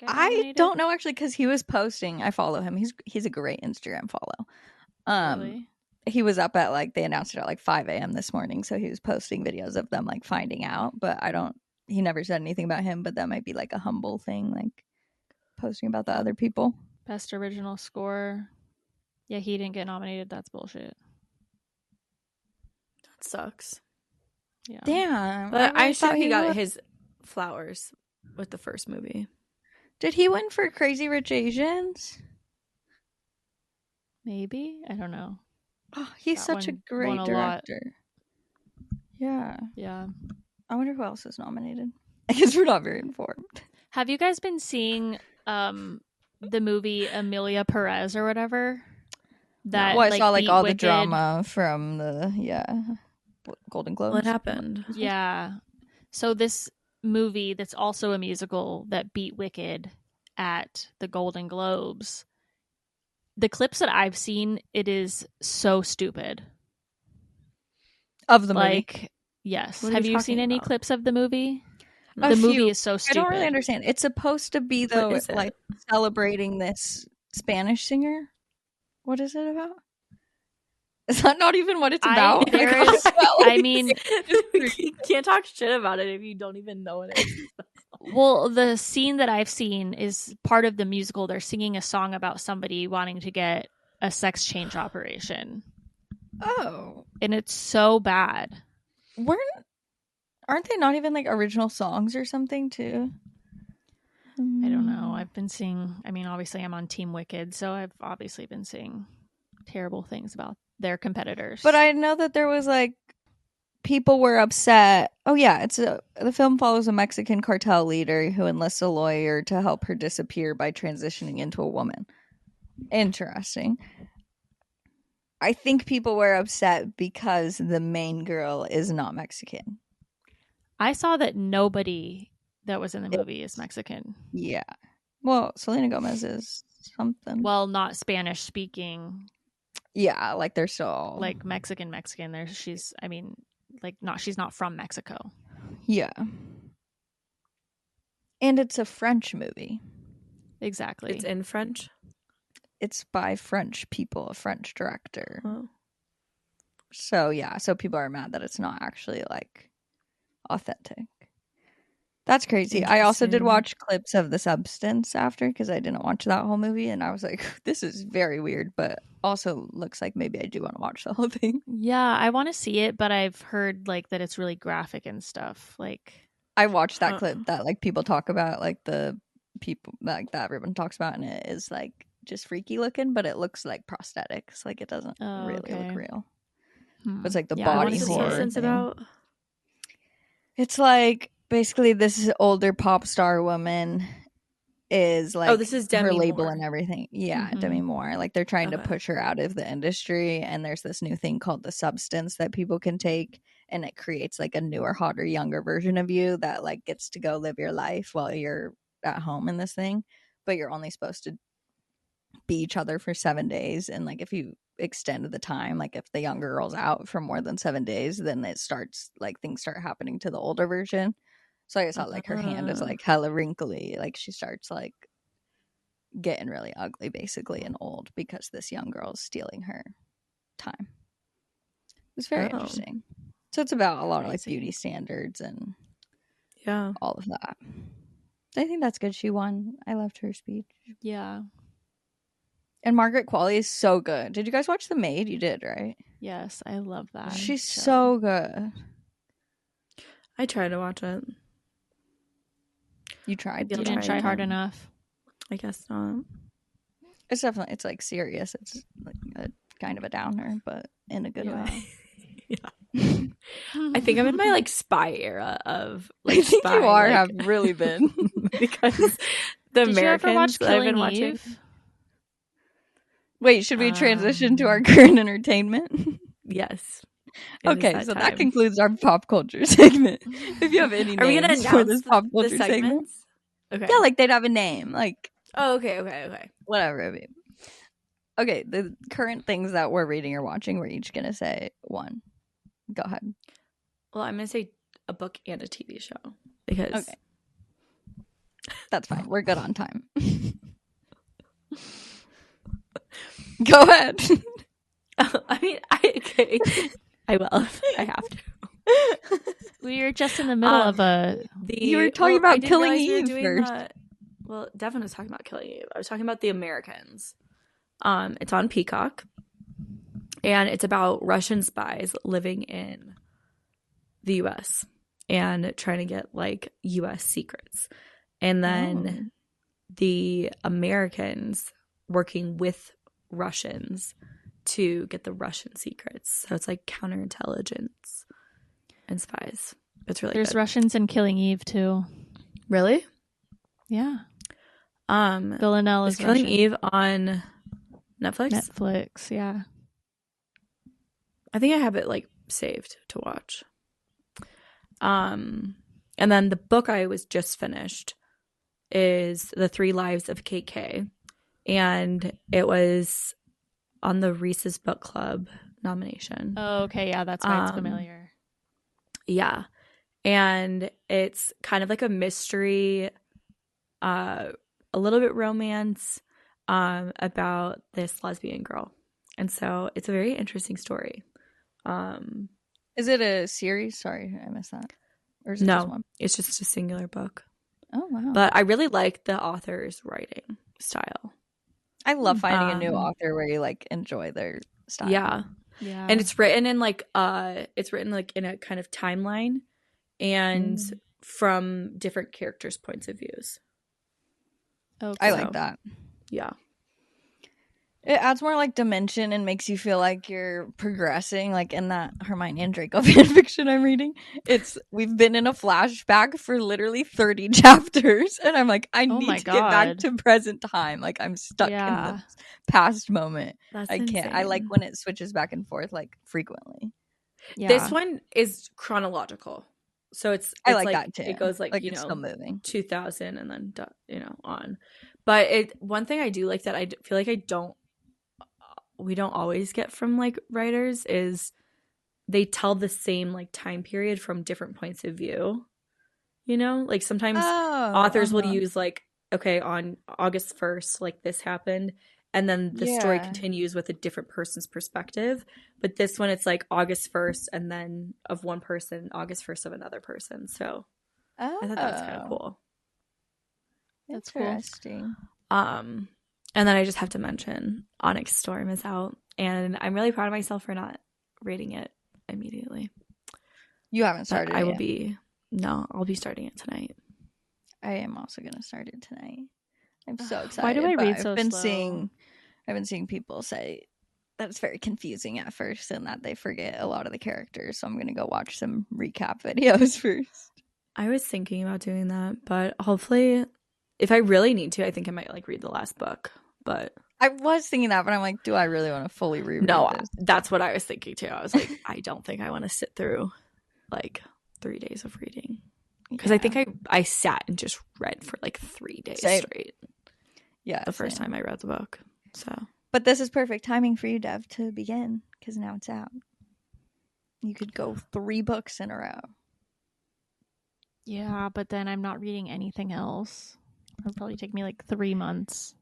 I don't know actually, because he was posting. I follow him. He's a great Instagram follow. Really? He was up at like, they announced it at like 5 a.m. this morning, so he was posting videos of them like finding out. But he never said anything about him. But that might be like a humble thing, like posting about the other people. Best original score. Yeah, he didn't get nominated. That's bullshit. That sucks. Yeah. Damn. But I'm sure he got his flowers with the first movie. Did he win for Crazy Rich Asians? Maybe. I don't know. Oh, he's such a great director. Yeah. Yeah. I wonder who else is nominated. I guess we're not very informed. Have you guys been seeing the movie Amelia Perez or whatever? That I saw like all Wicked. The drama from the Golden Globes. What happened? Yeah. So this movie that's also a musical that beat Wicked at the Golden Globes. The clips that I've seen, it is so stupid. Of the movie? Like, yes. Have you seen any clips of the movie? The movie is so stupid. I don't really understand. It's supposed to be, though, like celebrating this Spanish singer. What is it about? Is that not even what it's about? I mean, you can't talk shit about it if you don't even know what it is. Well, the scene that I've seen is part of the musical. They're singing a song about somebody wanting to get a sex change operation. Oh. And it's so bad. Aren't they not even like original songs or something too? I don't know. I've been seeing, I mean, obviously I'm on Team Wicked, so I've obviously been seeing terrible things about their competitors. But I know that there was like people were upset. Oh yeah, the film follows a Mexican cartel leader who enlists a lawyer to help her disappear by transitioning into a woman. Interesting. I think people were upset because the main girl is not Mexican. I saw that nobody that was in the movie is Mexican. Yeah. Well, Selena Gomez is something. Well, not Spanish speaking. Yeah, like they're still like Mexican. She's not from Mexico. Yeah. And it's a French movie. Exactly. It's in French? It's by French people, a French director. Oh. So yeah, so people are mad that it's not actually like authentic. That's crazy. I also did watch clips of The Substance after because I didn't watch that whole movie, and I was like, this is very weird, but also looks like maybe I do want to watch the whole thing. Yeah, I want to see it, but I've heard like that it's really graphic and stuff. Like I watched that clip that like people talk about, like the people like that everyone talks about, and it is like just freaky looking, but it looks like prosthetics. Like it doesn't really look real. It's like the body horror thing. About? It's like basically this older pop star woman is like this is Demi her label Moore. And everything. Yeah, Demi Moore. Like they're trying to push her out of the industry, and there's this new thing called The Substance that people can take, and it creates like a newer, hotter, younger version of you that like gets to go live your life while you're at home in this thing, but you're only supposed to be each other for 7 days, and like if you extend the time, like if the younger girl's out for more than 7 days, then it starts like things start happening to the older version. So I saw like her hand is like hella wrinkly, like she starts like getting really ugly basically and old because this young girl's stealing her time. It was very interesting. So it's about a lot of like beauty standards and all of that. I think that's good. She won. I loved her speech. Yeah. And Margaret Qualley is so good. Did you guys watch The Maid? You did, right? Yes, I love that. She's so good. I tried to watch it. You tried? You didn't try hard enough. I guess not. It's definitely, it's like serious. It's like a kind of a downer, but in a good way. Yeah. I think I'm in my like spy era of like I think spy, you are, like, have really been. because the Did Americans you ever watch that I've been Killing watching. Eve? Wait, should we transition to our current entertainment? Yes. Okay, so that concludes our pop culture segment. If you have any Are we gonna names for announce this pop culture the segment? Okay. Yeah, like they'd have a name. Like okay. Whatever. I mean. Okay, the current things that we're reading or watching, we're each gonna say one. Go ahead. Well, I'm gonna say a book and a TV show because that's fine. We're good on time. Go ahead. I mean, I will. I have to. We were just in the middle of you were talking about Killing Eve first. Well, Devon was talking about Killing Eve. I was talking about The Americans. It's on Peacock, and it's about Russian spies living in the U.S. and trying to get like U.S. secrets, and then the Americans working with Russians to get the Russian secrets. So it's like counterintelligence and spies. It's really There's good. Russians in Killing Eve too. Really? Yeah. Villanelle is Killing Russian. Eve on Netflix? Netflix, yeah. I think I have it like saved to watch. And then the book I was just finished is The 3 Lives of KK. And it was on the Reese's Book Club nomination. Oh, okay. Yeah, that's why it's familiar. Yeah. And it's kind of like a mystery, a little bit romance, about this lesbian girl. And so it's a very interesting story. Is it a series? Sorry, I missed that. Or is it just one? It's just a singular book. Oh, wow. But I really like the author's writing style. I love finding a new author where you like enjoy their style. Yeah. And it's written in like in a kind of timeline and from different characters' points of views. Okay. I like that. Yeah. It adds more like dimension and makes you feel like you're progressing. Like in that Hermione and Draco fan fiction I'm reading, we've been in a flashback for literally 30 chapters, and I'm like, I need to get back to present time. Like I'm stuck in the past moment. That's I can't. insane. I like when it switches back and forth like frequently. Yeah. This one is chronological, so it's I like that too. It goes like it's still moving 2000 and then on. But one thing I do like that I feel like we don't always get from like writers is they tell the same like time period from different points of view. You know, like sometimes authors will use like, okay, on August 1st, like this happened, and then the story continues with a different person's perspective. But this one, it's like August 1st, and then of one person, August 1st of another person. So I thought that was kind of cool. That's interesting. And then I just have to mention Onyx Storm is out, and I'm really proud of myself for not reading it immediately. You haven't started it yet. I'll be starting it tonight. I am also going to start it tonight. I'm so excited. Why do I read so slow? I've been seeing people say that it's very confusing at first and that they forget a lot of the characters, so I'm going to go watch some recap videos first. I was thinking about doing that, but hopefully, if I really need to, I think I might like read the last book. But I was thinking that, but I'm like, do I really want to fully reread this? That's what I was thinking too. I was like, I don't think I want to sit through like 3 days of reading, because I think I sat and just read for like 3 days straight. Yeah, the first time I read the book. So, but this is perfect timing for you, Dev, to begin, because now it's out. You could go 3 books in a row. Yeah, but then I'm not reading anything else. It'll probably take me like 3 months.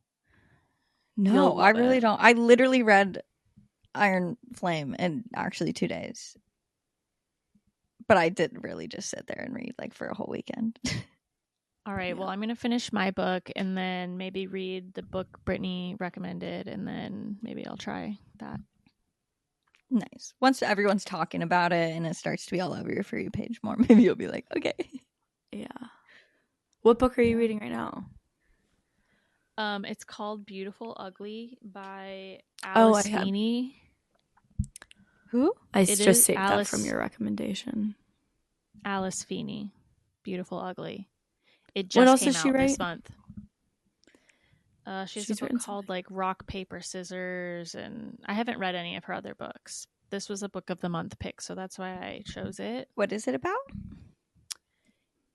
No, I really don't. I literally read Iron Flame in actually 2 days. But I did really just sit there and read like for a whole weekend. All right, well, I'm going to finish my book and then maybe read the book Brittany recommended, and then maybe I'll try that. Nice. Once everyone's talking about it and it starts to be all over your For You page more, maybe you'll be like, okay. Yeah. What book are you reading right now? It's called Beautiful Ugly by Alice Feeney. Who? I just saved that from your recommendation. Alice Feeney. Beautiful Ugly. It just came out this month. She has a book called like Rock, Paper, Scissors, and I haven't read any of her other books. This was a book of the month pick, so that's why I chose it. What is it about?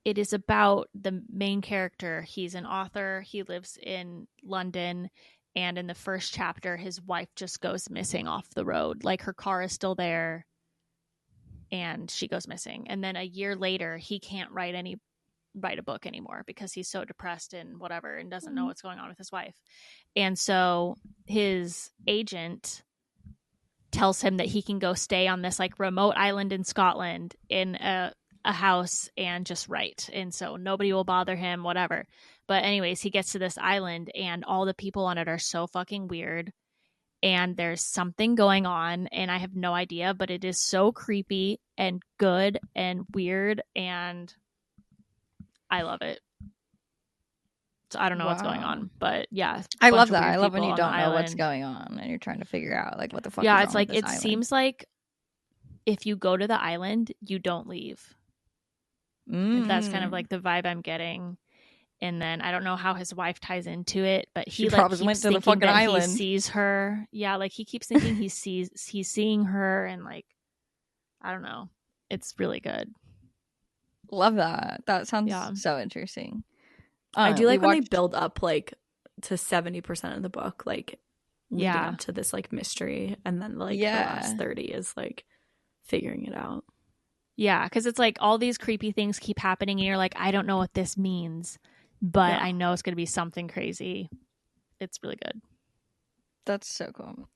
It is about the main character. He's an author. He lives in London, and in the first chapter, his wife just goes missing off the road. Like her car is still there, and she goes missing. And then a year later, he can't write a book anymore because he's so depressed and whatever and doesn't know what's going on with his wife. And so his agent tells him that he can go stay on this like remote island in Scotland in a house and just write, and so nobody will bother him, whatever. But anyways, he gets to this island and all the people on it are so fucking weird, and there's something going on, and I have no idea, but it is so creepy and good and weird, and I love it. So I don't know what's going on, but yeah. I love that. I love when you don't know what's going on and you're trying to figure out like what the fuck is wrong it's like with this it island. Seems like if you go to the island, you don't leave. That's kind of like the vibe I'm getting. And then I don't know how his wife ties into it, but he like keeps went to the fucking island. He sees her. Yeah, like he keeps thinking he's seeing her, and like I don't know. It's really good. Love that. That sounds so interesting. I do like when they build up like to 70% of the book, like leading up to this like mystery, and then like the last 30 is like figuring it out. Yeah, because it's like all these creepy things keep happening, and you're like, I don't know what this means, but I know it's going to be something crazy. it's really good. That's so cool.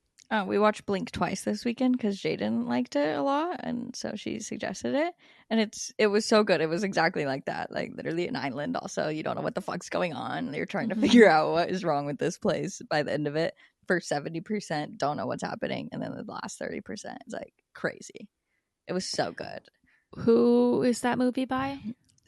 We watched Blink twice this weekend because Jaden liked it a lot, and so she suggested it, and it was so good. It was exactly like that, like literally an island. Also, you don't know what the fuck's going on. You're trying to figure out what is wrong with this place. By the end of it, for 70%, don't know what's happening, and then the last 30% is like crazy. It was so good. Who is that movie by?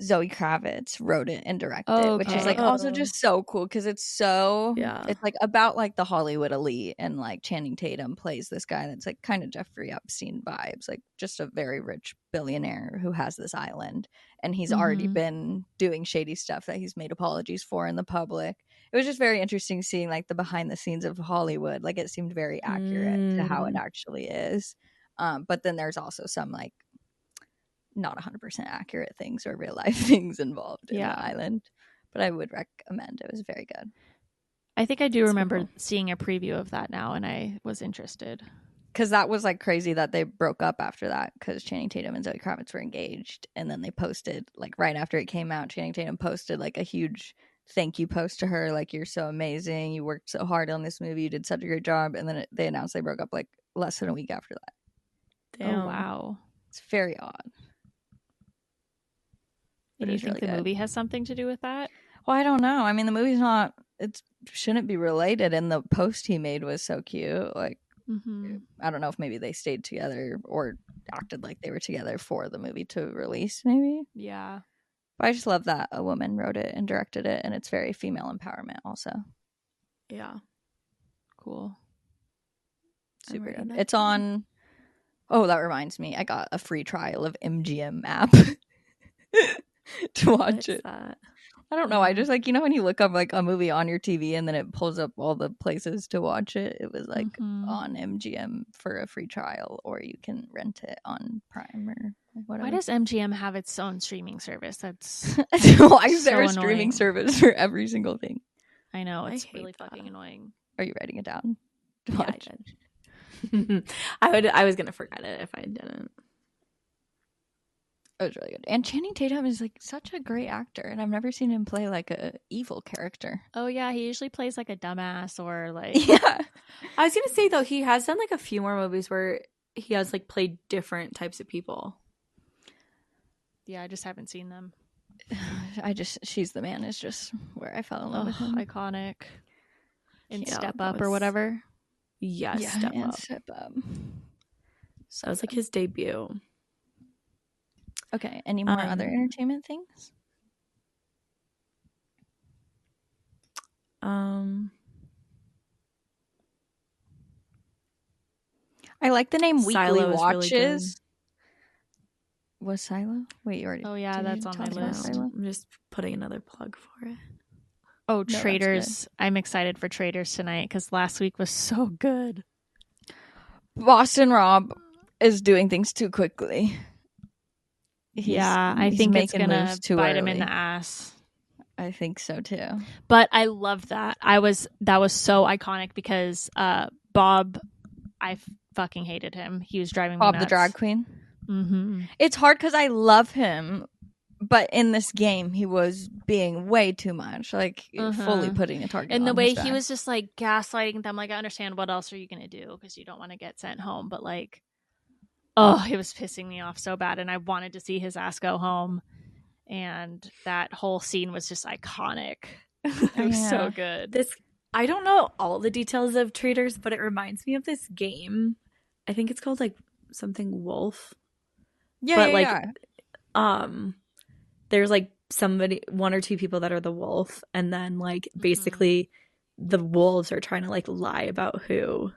Zoe Kravitz wrote it and directed it, which is like also just so cool because it's like about like the Hollywood elite, and like Channing Tatum plays this guy that's like kind of Jeffrey Epstein vibes, like just a very rich billionaire who has this island, and he's already been doing shady stuff that he's made apologies for in the public. It was just very interesting seeing like the behind the scenes of Hollywood. Like it seemed very accurate to how it actually is, but then there's also some like not 100% accurate things or real life things involved in the island, but I would recommend. It was very good. I think I do remember seeing a preview of that now, and I was interested because that was like crazy that they broke up after that because Channing Tatum and Zoe Kravitz were engaged, and then they posted like right after it came out, Channing Tatum posted like a huge thank you post to her, like, you're so amazing, you worked so hard on this movie, you did such a great job, and then they announced they broke up like less than a week after that. Damn. Oh wow, it's very odd. And you think the movie has something to do with that? Well, I don't know. I mean, the movie's not, it shouldn't be related, and the post he made was so cute. Like, I don't know if maybe they stayed together or acted like they were together for the movie to release, maybe. Yeah. But I just love that a woman wrote it and directed it, and it's very female empowerment also. Yeah. Cool. Super good. It's on, oh, that reminds me. I got a free trial of MGM app. To watch it. That? I don't know. I just like, you know, when you look up like a movie on your TV and then it pulls up all the places to watch it. It was like on MGM for a free trial, or you can rent it on Prime or whatever. Why does MGM have its own streaming service? That's why is there a streaming service for every single thing? I know, it's really fucking annoying. Are you writing it down? Yeah, I did. I was gonna forget it if I didn't. It was really good. And Channing Tatum is like such a great actor, and I've never seen him play like a evil character. Oh yeah, he usually plays like a dumbass or like I was gonna say though, he has done like a few more movies where he has like played different types of people. Yeah, I just haven't seen them. She's the Man is just where I fell in love with him. Iconic. In Step Up or whatever. Yes, yeah, Step Up. So that was like his debut. Okay, any more other entertainment things? I like the name Weekly Watches. Really was Silo? Wait, you already. Oh yeah, that's on my list. I'm just putting another plug for it. Oh, no, Traitors! I'm excited for Traitors tonight because last week was so good. Boston Rob is doing things too quickly. I think it's gonna bite him in the ass. I think so too. But I loved that. That was so iconic because Bob, I fucking hated him. He was driving me nuts. Bob the drag queen. It's hard because I love him, but in this game he was being way too much, like fully putting a target. And on the way his back. He was just like gaslighting them. Like, I understand, what else are you gonna do because you don't want to get sent home, but like. Oh, it was pissing me off so bad, and I wanted to see his ass go home. And that whole scene was just iconic. It was so good. I don't know all the details of Traitors, but it reminds me of this game. I think it's called like something Wolf. There's like one or two people that are the wolf, and then like basically the wolves are trying to like lie about who.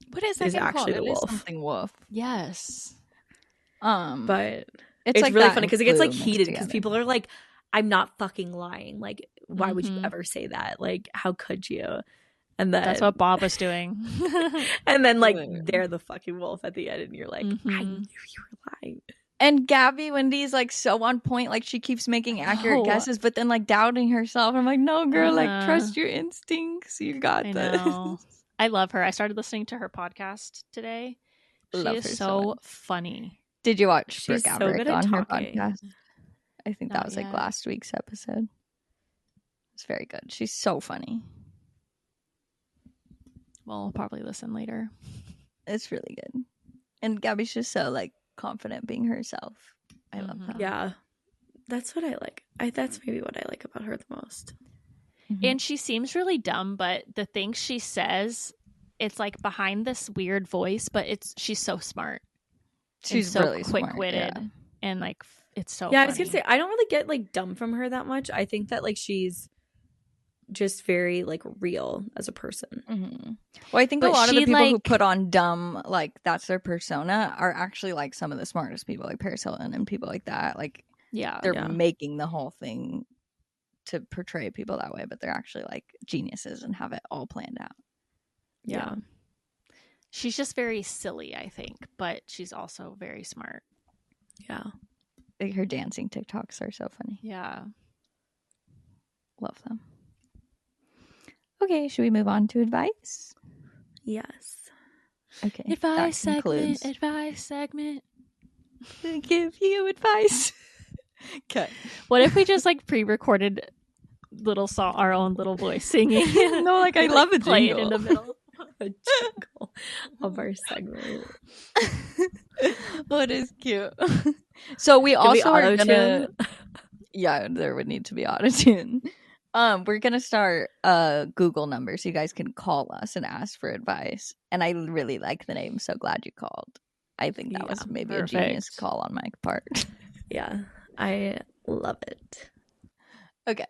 What is that actually called? The wolf? Something wolf. Yes. But it's like really funny because it gets like heated because people are like, I'm not fucking lying. Like, why would you ever say that? Like, how could you? And then that's what Bob was doing. And then like they're the fucking wolf at the end, and you're like, I knew you were lying. And Gabby Wendy's like so on point. Like she keeps making accurate guesses, but then like doubting herself. I'm like, no, girl, like trust your instincts. You got this. I love her. I started listening to her podcast today. She is so funny. Did you watch She's so good at her talking. podcast? I think that was like last week's episode. It's very good. She's so funny. Well, I'll probably listen later. It's really good. And Gabby's just so like confident being herself. I love that. Yeah. That's what I like. That's maybe what I like about her the most. And she seems really dumb, but the things she says, it's like behind this weird voice, but she's so smart. She's so really quick-witted, yeah. And like it's so yeah. funny. I was gonna say I don't really get like dumb from her that much. I think that like she's just very like real as a person. Well, I think a lot of the people who put on dumb, like that's their persona, are actually like some of the smartest people, like Paris Hilton and people like that. Like, they're making the whole thing to portray people that way, but they're actually like geniuses and have it all planned out. Yeah. She's just very silly, I think, but she's also very smart. Yeah. Like her dancing TikToks are so funny. Yeah. Love them. Okay, should we move on to advice? Yes. Okay. Advice segment. Give you advice. Okay. What if we just like pre-recorded little song, our own little voice singing? No, like I love a play jingle. it in the middle. A jingle of our segment. Oh, it is cute. So we also are gonna. Yeah, there would need to be auto-tune. We're gonna start a Google number so you guys can call us and ask for advice. And I really like the name. So glad you called. I think that was maybe a genius call on my part. Yeah, I love it. Okay.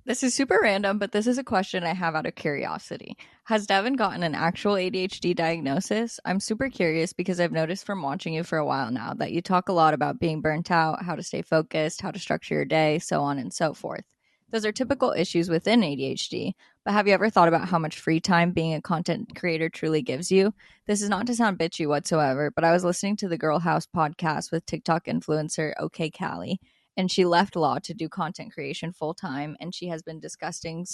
This is super random, but this is a question I have out of curiosity. Has Devon gotten an actual ADHD diagnosis? I'm super curious because I've noticed from watching you for a while now that you talk a lot about being burnt out, how to stay focused, how to structure your day, so on and so forth. Those are typical issues within ADHD, but have you ever thought about how much free time being a content creator truly gives you? This is not to sound bitchy whatsoever, but I was listening to the Girl House podcast with TikTok influencer OK Callie, and she left law to do content creation full time, and she has been discussing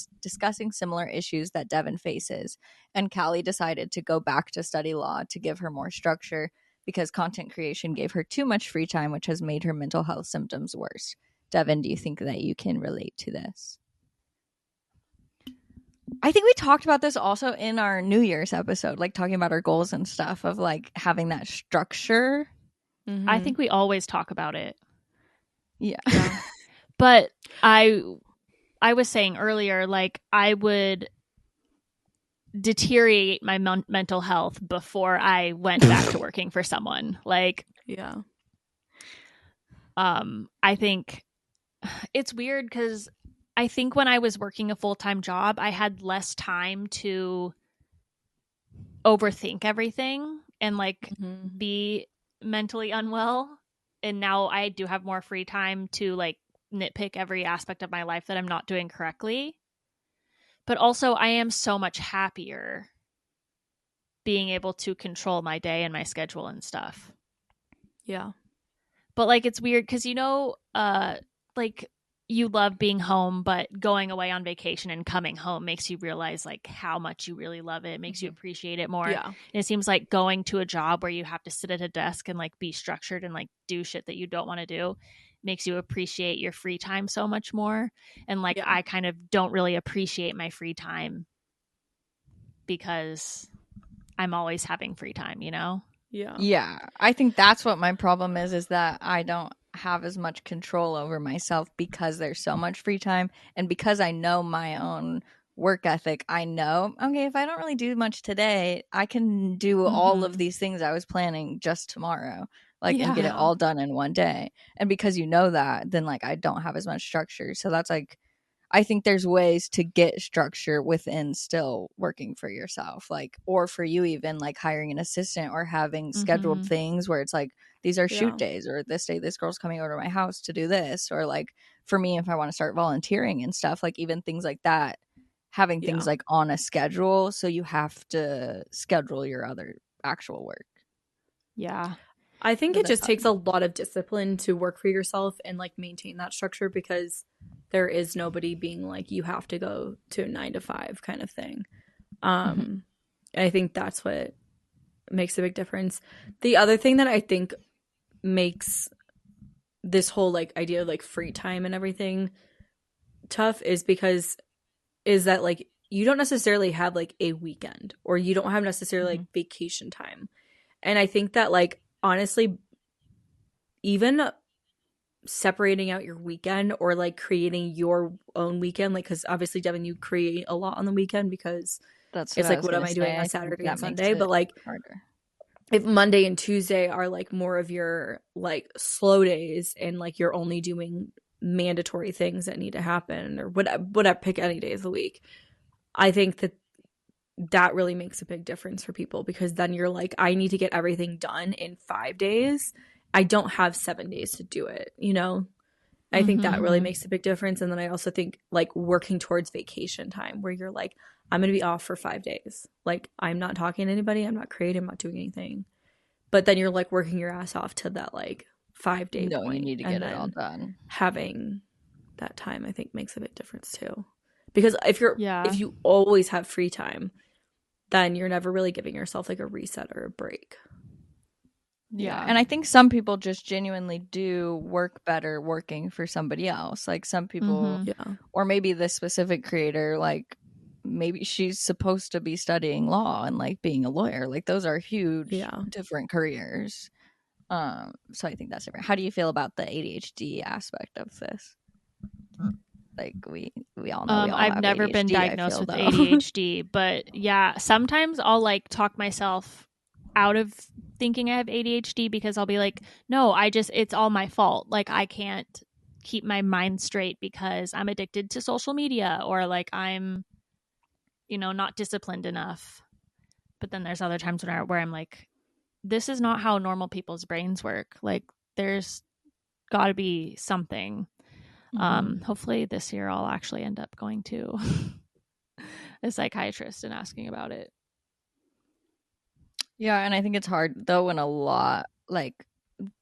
similar issues that Devon faces. And Callie decided to go back to study law to give her more structure because content creation gave her too much free time, which has made her mental health symptoms worse. Devon, do you think that you can relate to this? I think we talked about this also in our New Year's episode, like talking about our goals and stuff of like having that structure. I think we always talk about it. Yeah. But I was saying earlier, like I would deteriorate my mental health before I went back to working for someone. Like, I think it's weird because I think when I was working a full-time job, I had less time to overthink everything and like be mentally unwell. And now I do have more free time to like nitpick every aspect of my life that I'm not doing correctly. But also I am so much happier being able to control my day and my schedule and stuff. Yeah. But like it's weird because like you love being home, but going away on vacation and coming home makes you realize like how much you really love it. It makes you appreciate it more. Yeah. And it seems like going to a job where you have to sit at a desk and like be structured and like do shit that you don't want to do makes you appreciate your free time so much more. And like I kind of don't really appreciate my free time because I'm always having free time, you know? Yeah. I think that's what my problem is that I don't have as much control over myself because there's so much free time, and because I know my own work ethic. I know, okay, if I don't really do much today, I can do all of these things I was planning just tomorrow, like and get it all done in one day. And because you know that, then like I don't have as much structure. So that's like, I think there's ways to get structure within still working for yourself, like, or for you even like hiring an assistant or having scheduled things where it's like, these are shoot days, or this day this girl's coming over to my house to do this. Or like for me, if I want to start volunteering and stuff, like even things like that, having things like on a schedule. So you have to schedule your other actual work. Yeah. I think it just takes a lot of discipline to work for yourself and like maintain that structure, because there is nobody being like, you have to go to a 9 to 5 kind of thing. And I think that's what makes a big difference. The other thing that I think makes this whole like idea of like free time and everything tough is that like you don't necessarily have like a weekend, or you don't have necessarily like vacation time. And I think that like honestly, even separating out your weekend or like creating your own weekend, like, because obviously Devin, you create a lot on the weekend because That's it's like, what am I doing on Saturday and Sunday? But like harder. If Monday and Tuesday are like more of your like slow days, and like you're only doing mandatory things that need to happen, or whatever, pick any day of the week, I think that really makes a big difference for people, because then you're like, I need to get everything done in 5 days. I don't have 7 days to do it, you know? I think that really makes a big difference. And then I also think like working towards vacation time, where you're like, I'm going to be off for 5 days. Like, I'm not talking to anybody. I'm not creating. I'm not doing anything. But then you're like working your ass off to that like 5-day point. No, you need to get it all done. Having that time, I think, makes a big difference too. Because if you always have free time, then you're never really giving yourself like a reset or a break. Yeah. And I think some people just genuinely do work better working for somebody else. Like some people, or maybe this specific creator, like maybe she's supposed to be studying law and like being a lawyer. Like those are huge, different careers. So I think that's different. How do you feel about the ADHD aspect of this? Like we all know we all I've have never ADHD, been diagnosed with ADHD, but yeah, sometimes I'll like talk myself out of thinking I have ADHD, because I'll be like, no, it's all my fault. Like I can't keep my mind straight because I'm addicted to social media, or like I'm, not disciplined enough. But then there's other times where I'm like, this is not how normal people's brains work. Like there's got to be something. Hopefully this year I'll actually end up going to a psychiatrist and asking about it. Yeah, and I think it's hard though when a lot, like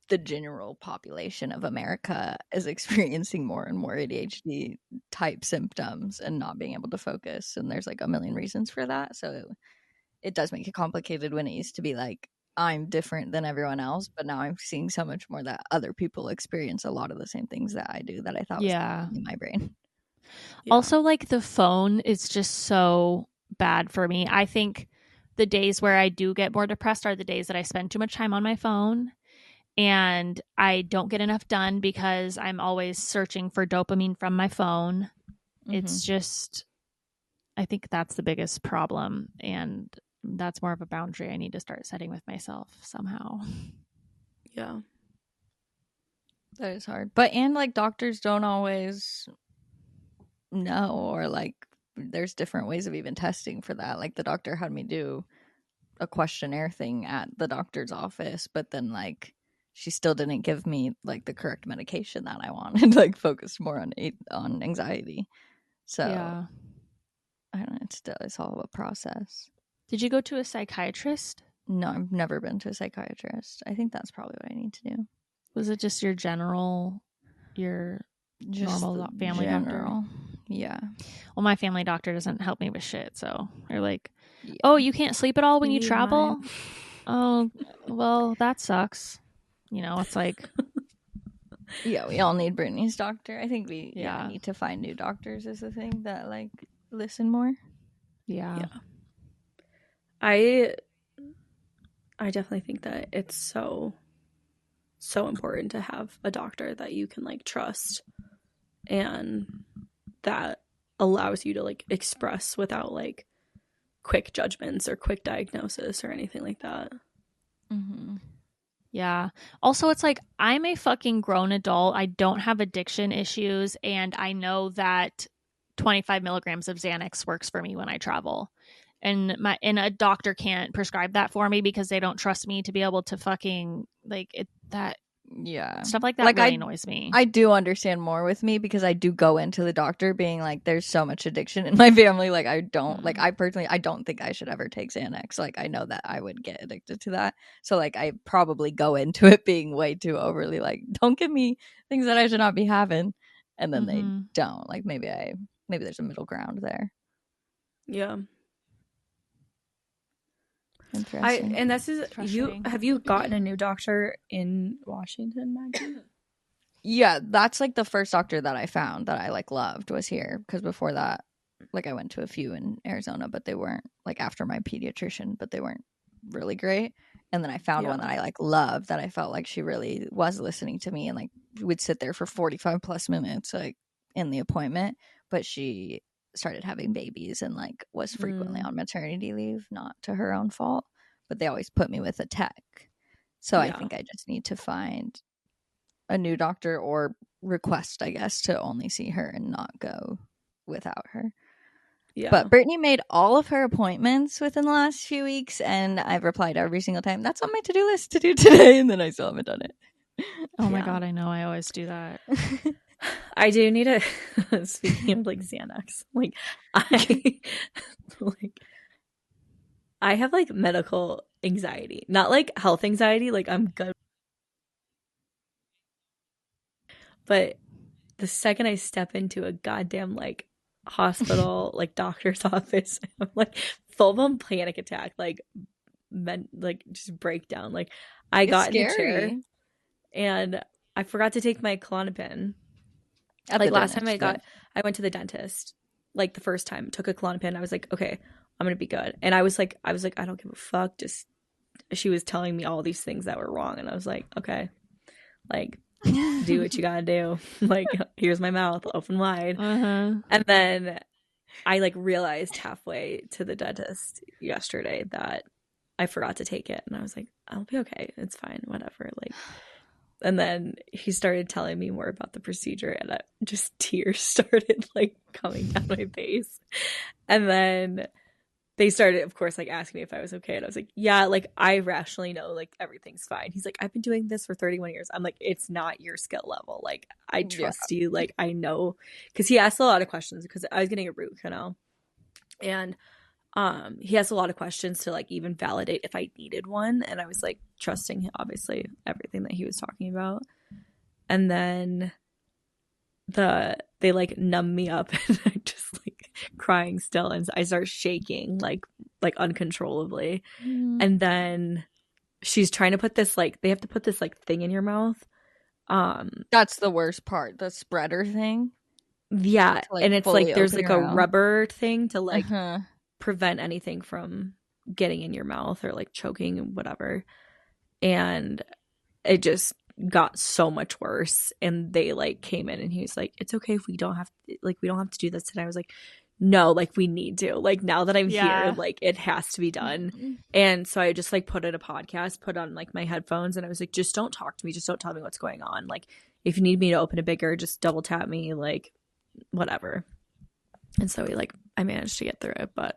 the general population of America is experiencing more and more ADHD type symptoms and not being able to focus, and there's like a million reasons for that. So it does make it complicated when it used to be like, I'm different than everyone else, but now I'm seeing so much more that other people experience a lot of the same things that I do that I thought was in my brain. Also, like the phone is just so bad for me. I think the days where I do get more depressed are the days that I spend too much time on my phone and I don't get enough done because I'm always searching for dopamine from my phone. It's just, I think that's the biggest problem, and that's more of a boundary I need to start setting with myself somehow. Yeah. That is hard. But, and like doctors don't always know, or like there's different ways of even testing for that. Like the doctor had me do a questionnaire thing at the doctor's office, but then like she still didn't give me like the correct medication that I wanted, like focused more on anxiety. So yeah. I don't know, it's all a process. Did you go to a psychiatrist? No, I've never been to a psychiatrist. I think that's probably what I need to do. Was it just your normal family doctor? Yeah. Well, my family doctor doesn't help me with shit, so they're like, oh, you can't sleep at all when you travel? Oh, well, that sucks. It's like... Yeah, we all need Brittany's doctor. I think we need to find new doctors is the thing that like listen more. Yeah. I definitely think that it's so important to have a doctor that you can like trust and that allows you to like express without like quick judgments or quick diagnosis or anything like that. Yeah. Also, it's like, I'm a fucking grown adult. I don't have addiction issues, and I know that 25 milligrams of Xanax works for me when I travel. And a doctor can't prescribe that for me because they don't trust me to be able to fucking like it. That stuff like that like really annoys me. I do understand more with me because I do go into the doctor being like, there's so much addiction in my family. Like I don't like, I personally, I don't think I should ever take Xanax. Like I know that I would get addicted to that. So like I probably go into it being way too overly like, don't give me things that I should not be having. And then they don't. Like maybe there's a middle ground there. Yeah. Interesting. And this is have you gotten a new doctor in Washington, Maggie? Yeah, that's like the first doctor that I found that I like loved was here, because before that like I went to a few in Arizona, but they weren't like after my pediatrician, but they weren't really great. And then I found one that I like loved, that I felt like she really was listening to me, and like would sit there for 45 plus minutes like in the appointment. But she started having babies and like was frequently on maternity leave, not to her own fault, but they always put me with a tech. So I think I just need to find a new doctor or request, I guess, to only see her and not go without her. Yeah. But Brittany made all of her appointments within the last few weeks, and I've replied every single time, that's on my to-do list to do today, and then I still haven't done it. Oh my God, I know. I always do that. I do need to, speaking of like Xanax, like I have like medical anxiety, not like health anxiety. Like I'm good. But the second I step into a goddamn like hospital, like doctor's office, I'm like full blown panic attack, like just breakdown. Like I got in a chair and I forgot to take my Klonopin. Like last time I went to the dentist, like the first time, took a Klonopin. I was like, okay, I'm gonna be good. And I was like, I don't give a fuck. Just she was telling me all these things that were wrong, and I was like, okay, like do what you gotta do. Like here's my mouth open wide. And then I like realized halfway to the dentist yesterday that I forgot to take it, and I was like, I'll be okay, it's fine, whatever. Like, and then he started telling me more about the procedure, and just tears started like coming down my face. And then they started, of course, like asking me if I was okay. And I was like, yeah, like I rationally know like everything's fine. He's like, I've been doing this for 31 years. I'm like, it's not your skill level. Like I trust you. Like I know, because he asked a lot of questions because I was getting a root canal. And he asked a lot of questions to like even validate if I needed one. And I was like trusting obviously everything that he was talking about. And then they like numb me up and I just like crying still, and I start shaking like uncontrollably. And then she's trying to put this like, they have to put this like thing in your mouth. That's the worst part, the spreader thing. Yeah, like, and it's like there's like a rubber thing to like prevent anything from getting in your mouth or like choking and whatever. And it just got so much worse, and they like came in and he was like, it's okay if we don't have to do this today. I was like, no, like we need to, like now that I'm here, like it has to be done. And so I just like put in a podcast, put on like my headphones, and I was like, just don't talk to me, just don't tell me what's going on. Like if you need me to open it bigger, just double tap me, like whatever. And so I managed to get through it. But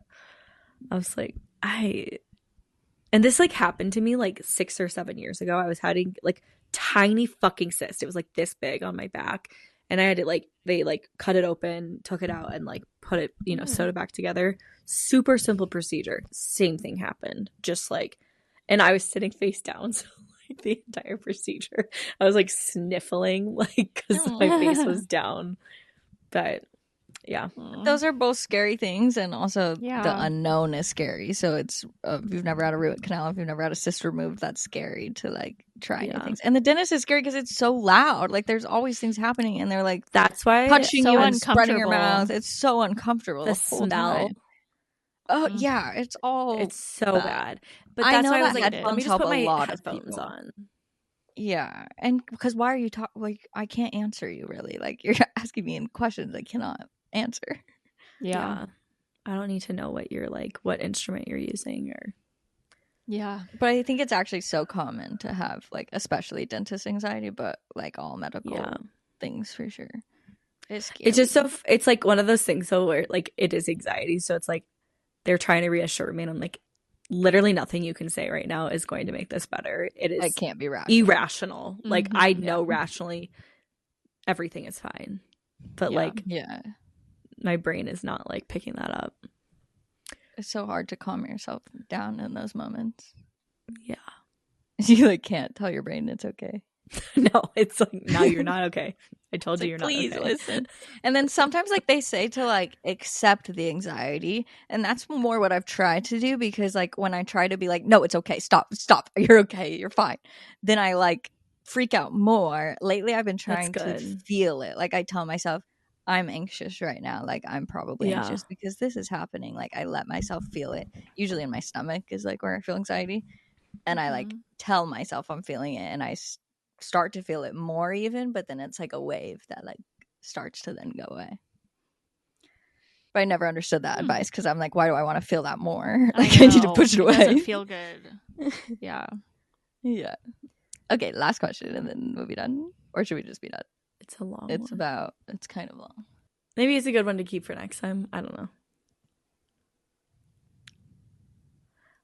I was like, and this like happened to me like 6 or 7 years ago. I was having like tiny fucking cyst. It was like this big on my back, and I had it like, they like cut it open, took it out, and like put it, sewed it back together. Super simple procedure. Same thing happened, just like, and I was sitting face down, so like the entire procedure I was like sniffling like because my face was down. But yeah, those are both scary things, and also the unknown is scary. So it's if you've never had a root canal, if you've never had a cyst removed, that's scary to like try new things. And the dentist is scary because it's so loud. Like there's always things happening, and they're like, that's why touching you and spreading your mouth. It's so uncomfortable. The smell. Oh yeah, it's so bad. But that's why I was like, let me just put my headphones on. Yeah, and because why are you talking? Like I can't answer you really. Like you're asking me questions I cannot answer. Yeah, I don't need to know what you're like, what instrument you're using, or but I think it's actually so common to have like especially dentist anxiety, but like all medical things for sure. It's just so it's like one of those things so where like it is anxiety, so it's like they're trying to reassure me, and I'm like, literally nothing you can say right now is going to make this better. It can't be rational. Irrational. Like I know rationally everything is fine, but like my brain is not like picking that up. It's so hard to calm yourself down in those moments. Yeah. You like can't tell your brain it's okay. No, it's like, no, you're not okay. I told you you're not okay. Please listen. And then sometimes like they say to like accept the anxiety, and that's more what I've tried to do, because like when I try to be like, no, it's okay, stop, you're okay, you're fine, then I like freak out more. Lately I've been trying to feel it. Like I tell myself, I'm anxious right now. Like, I'm probably anxious because this is happening. Like, I let myself feel it. Usually in my stomach is like where I feel anxiety. And I like tell myself I'm feeling it, and I start to feel it more even, but then it's like a wave that like starts to then go away. But I never understood that advice because I'm like, why do I want to feel that more? Like, I need to push it away. It doesn't feel good. Yeah. Yeah. Okay, last question, and then we'll be done. Or should we just be done? It's a long one. It's kind of long. Maybe it's a good one to keep for next time. I don't know.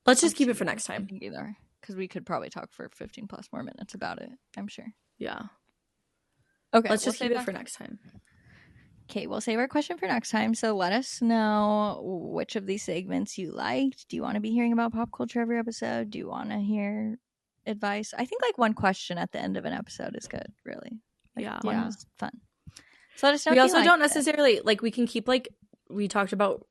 Let's just keep it for next time. I think either. Because we could probably talk for 15 plus more minutes about it, I'm sure. Yeah. Okay. Let's just save it for next time. Okay, we'll save our question for next time. So let us know which of these segments you liked. Do you want to be hearing about pop culture every episode? Do you want to hear advice? I think like one question at the end of an episode is good, really. Like, one was fun. So let us know. We also don't necessarily like, we can keep like, we talked about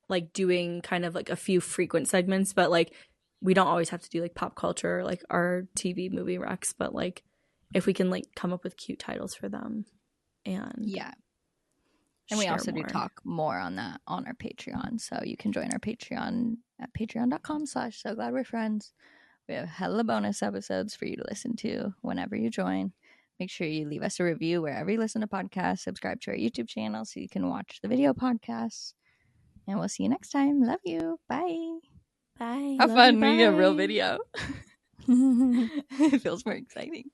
like doing kind of like a few frequent segments, but like we don't always have to do like pop culture, like our TV movie recs, but like if we can like come up with cute titles for them. And and we also do talk more on that on our Patreon. So you can join our Patreon at patreon.com/sogladwerefriends. We have hella bonus episodes for you to listen to whenever you join. Make sure you leave us a review wherever you listen to podcasts. Subscribe to our YouTube channel so you can watch the video podcasts. And we'll see you next time. Love you. Bye. Bye. Have fun making a real video. It feels more exciting.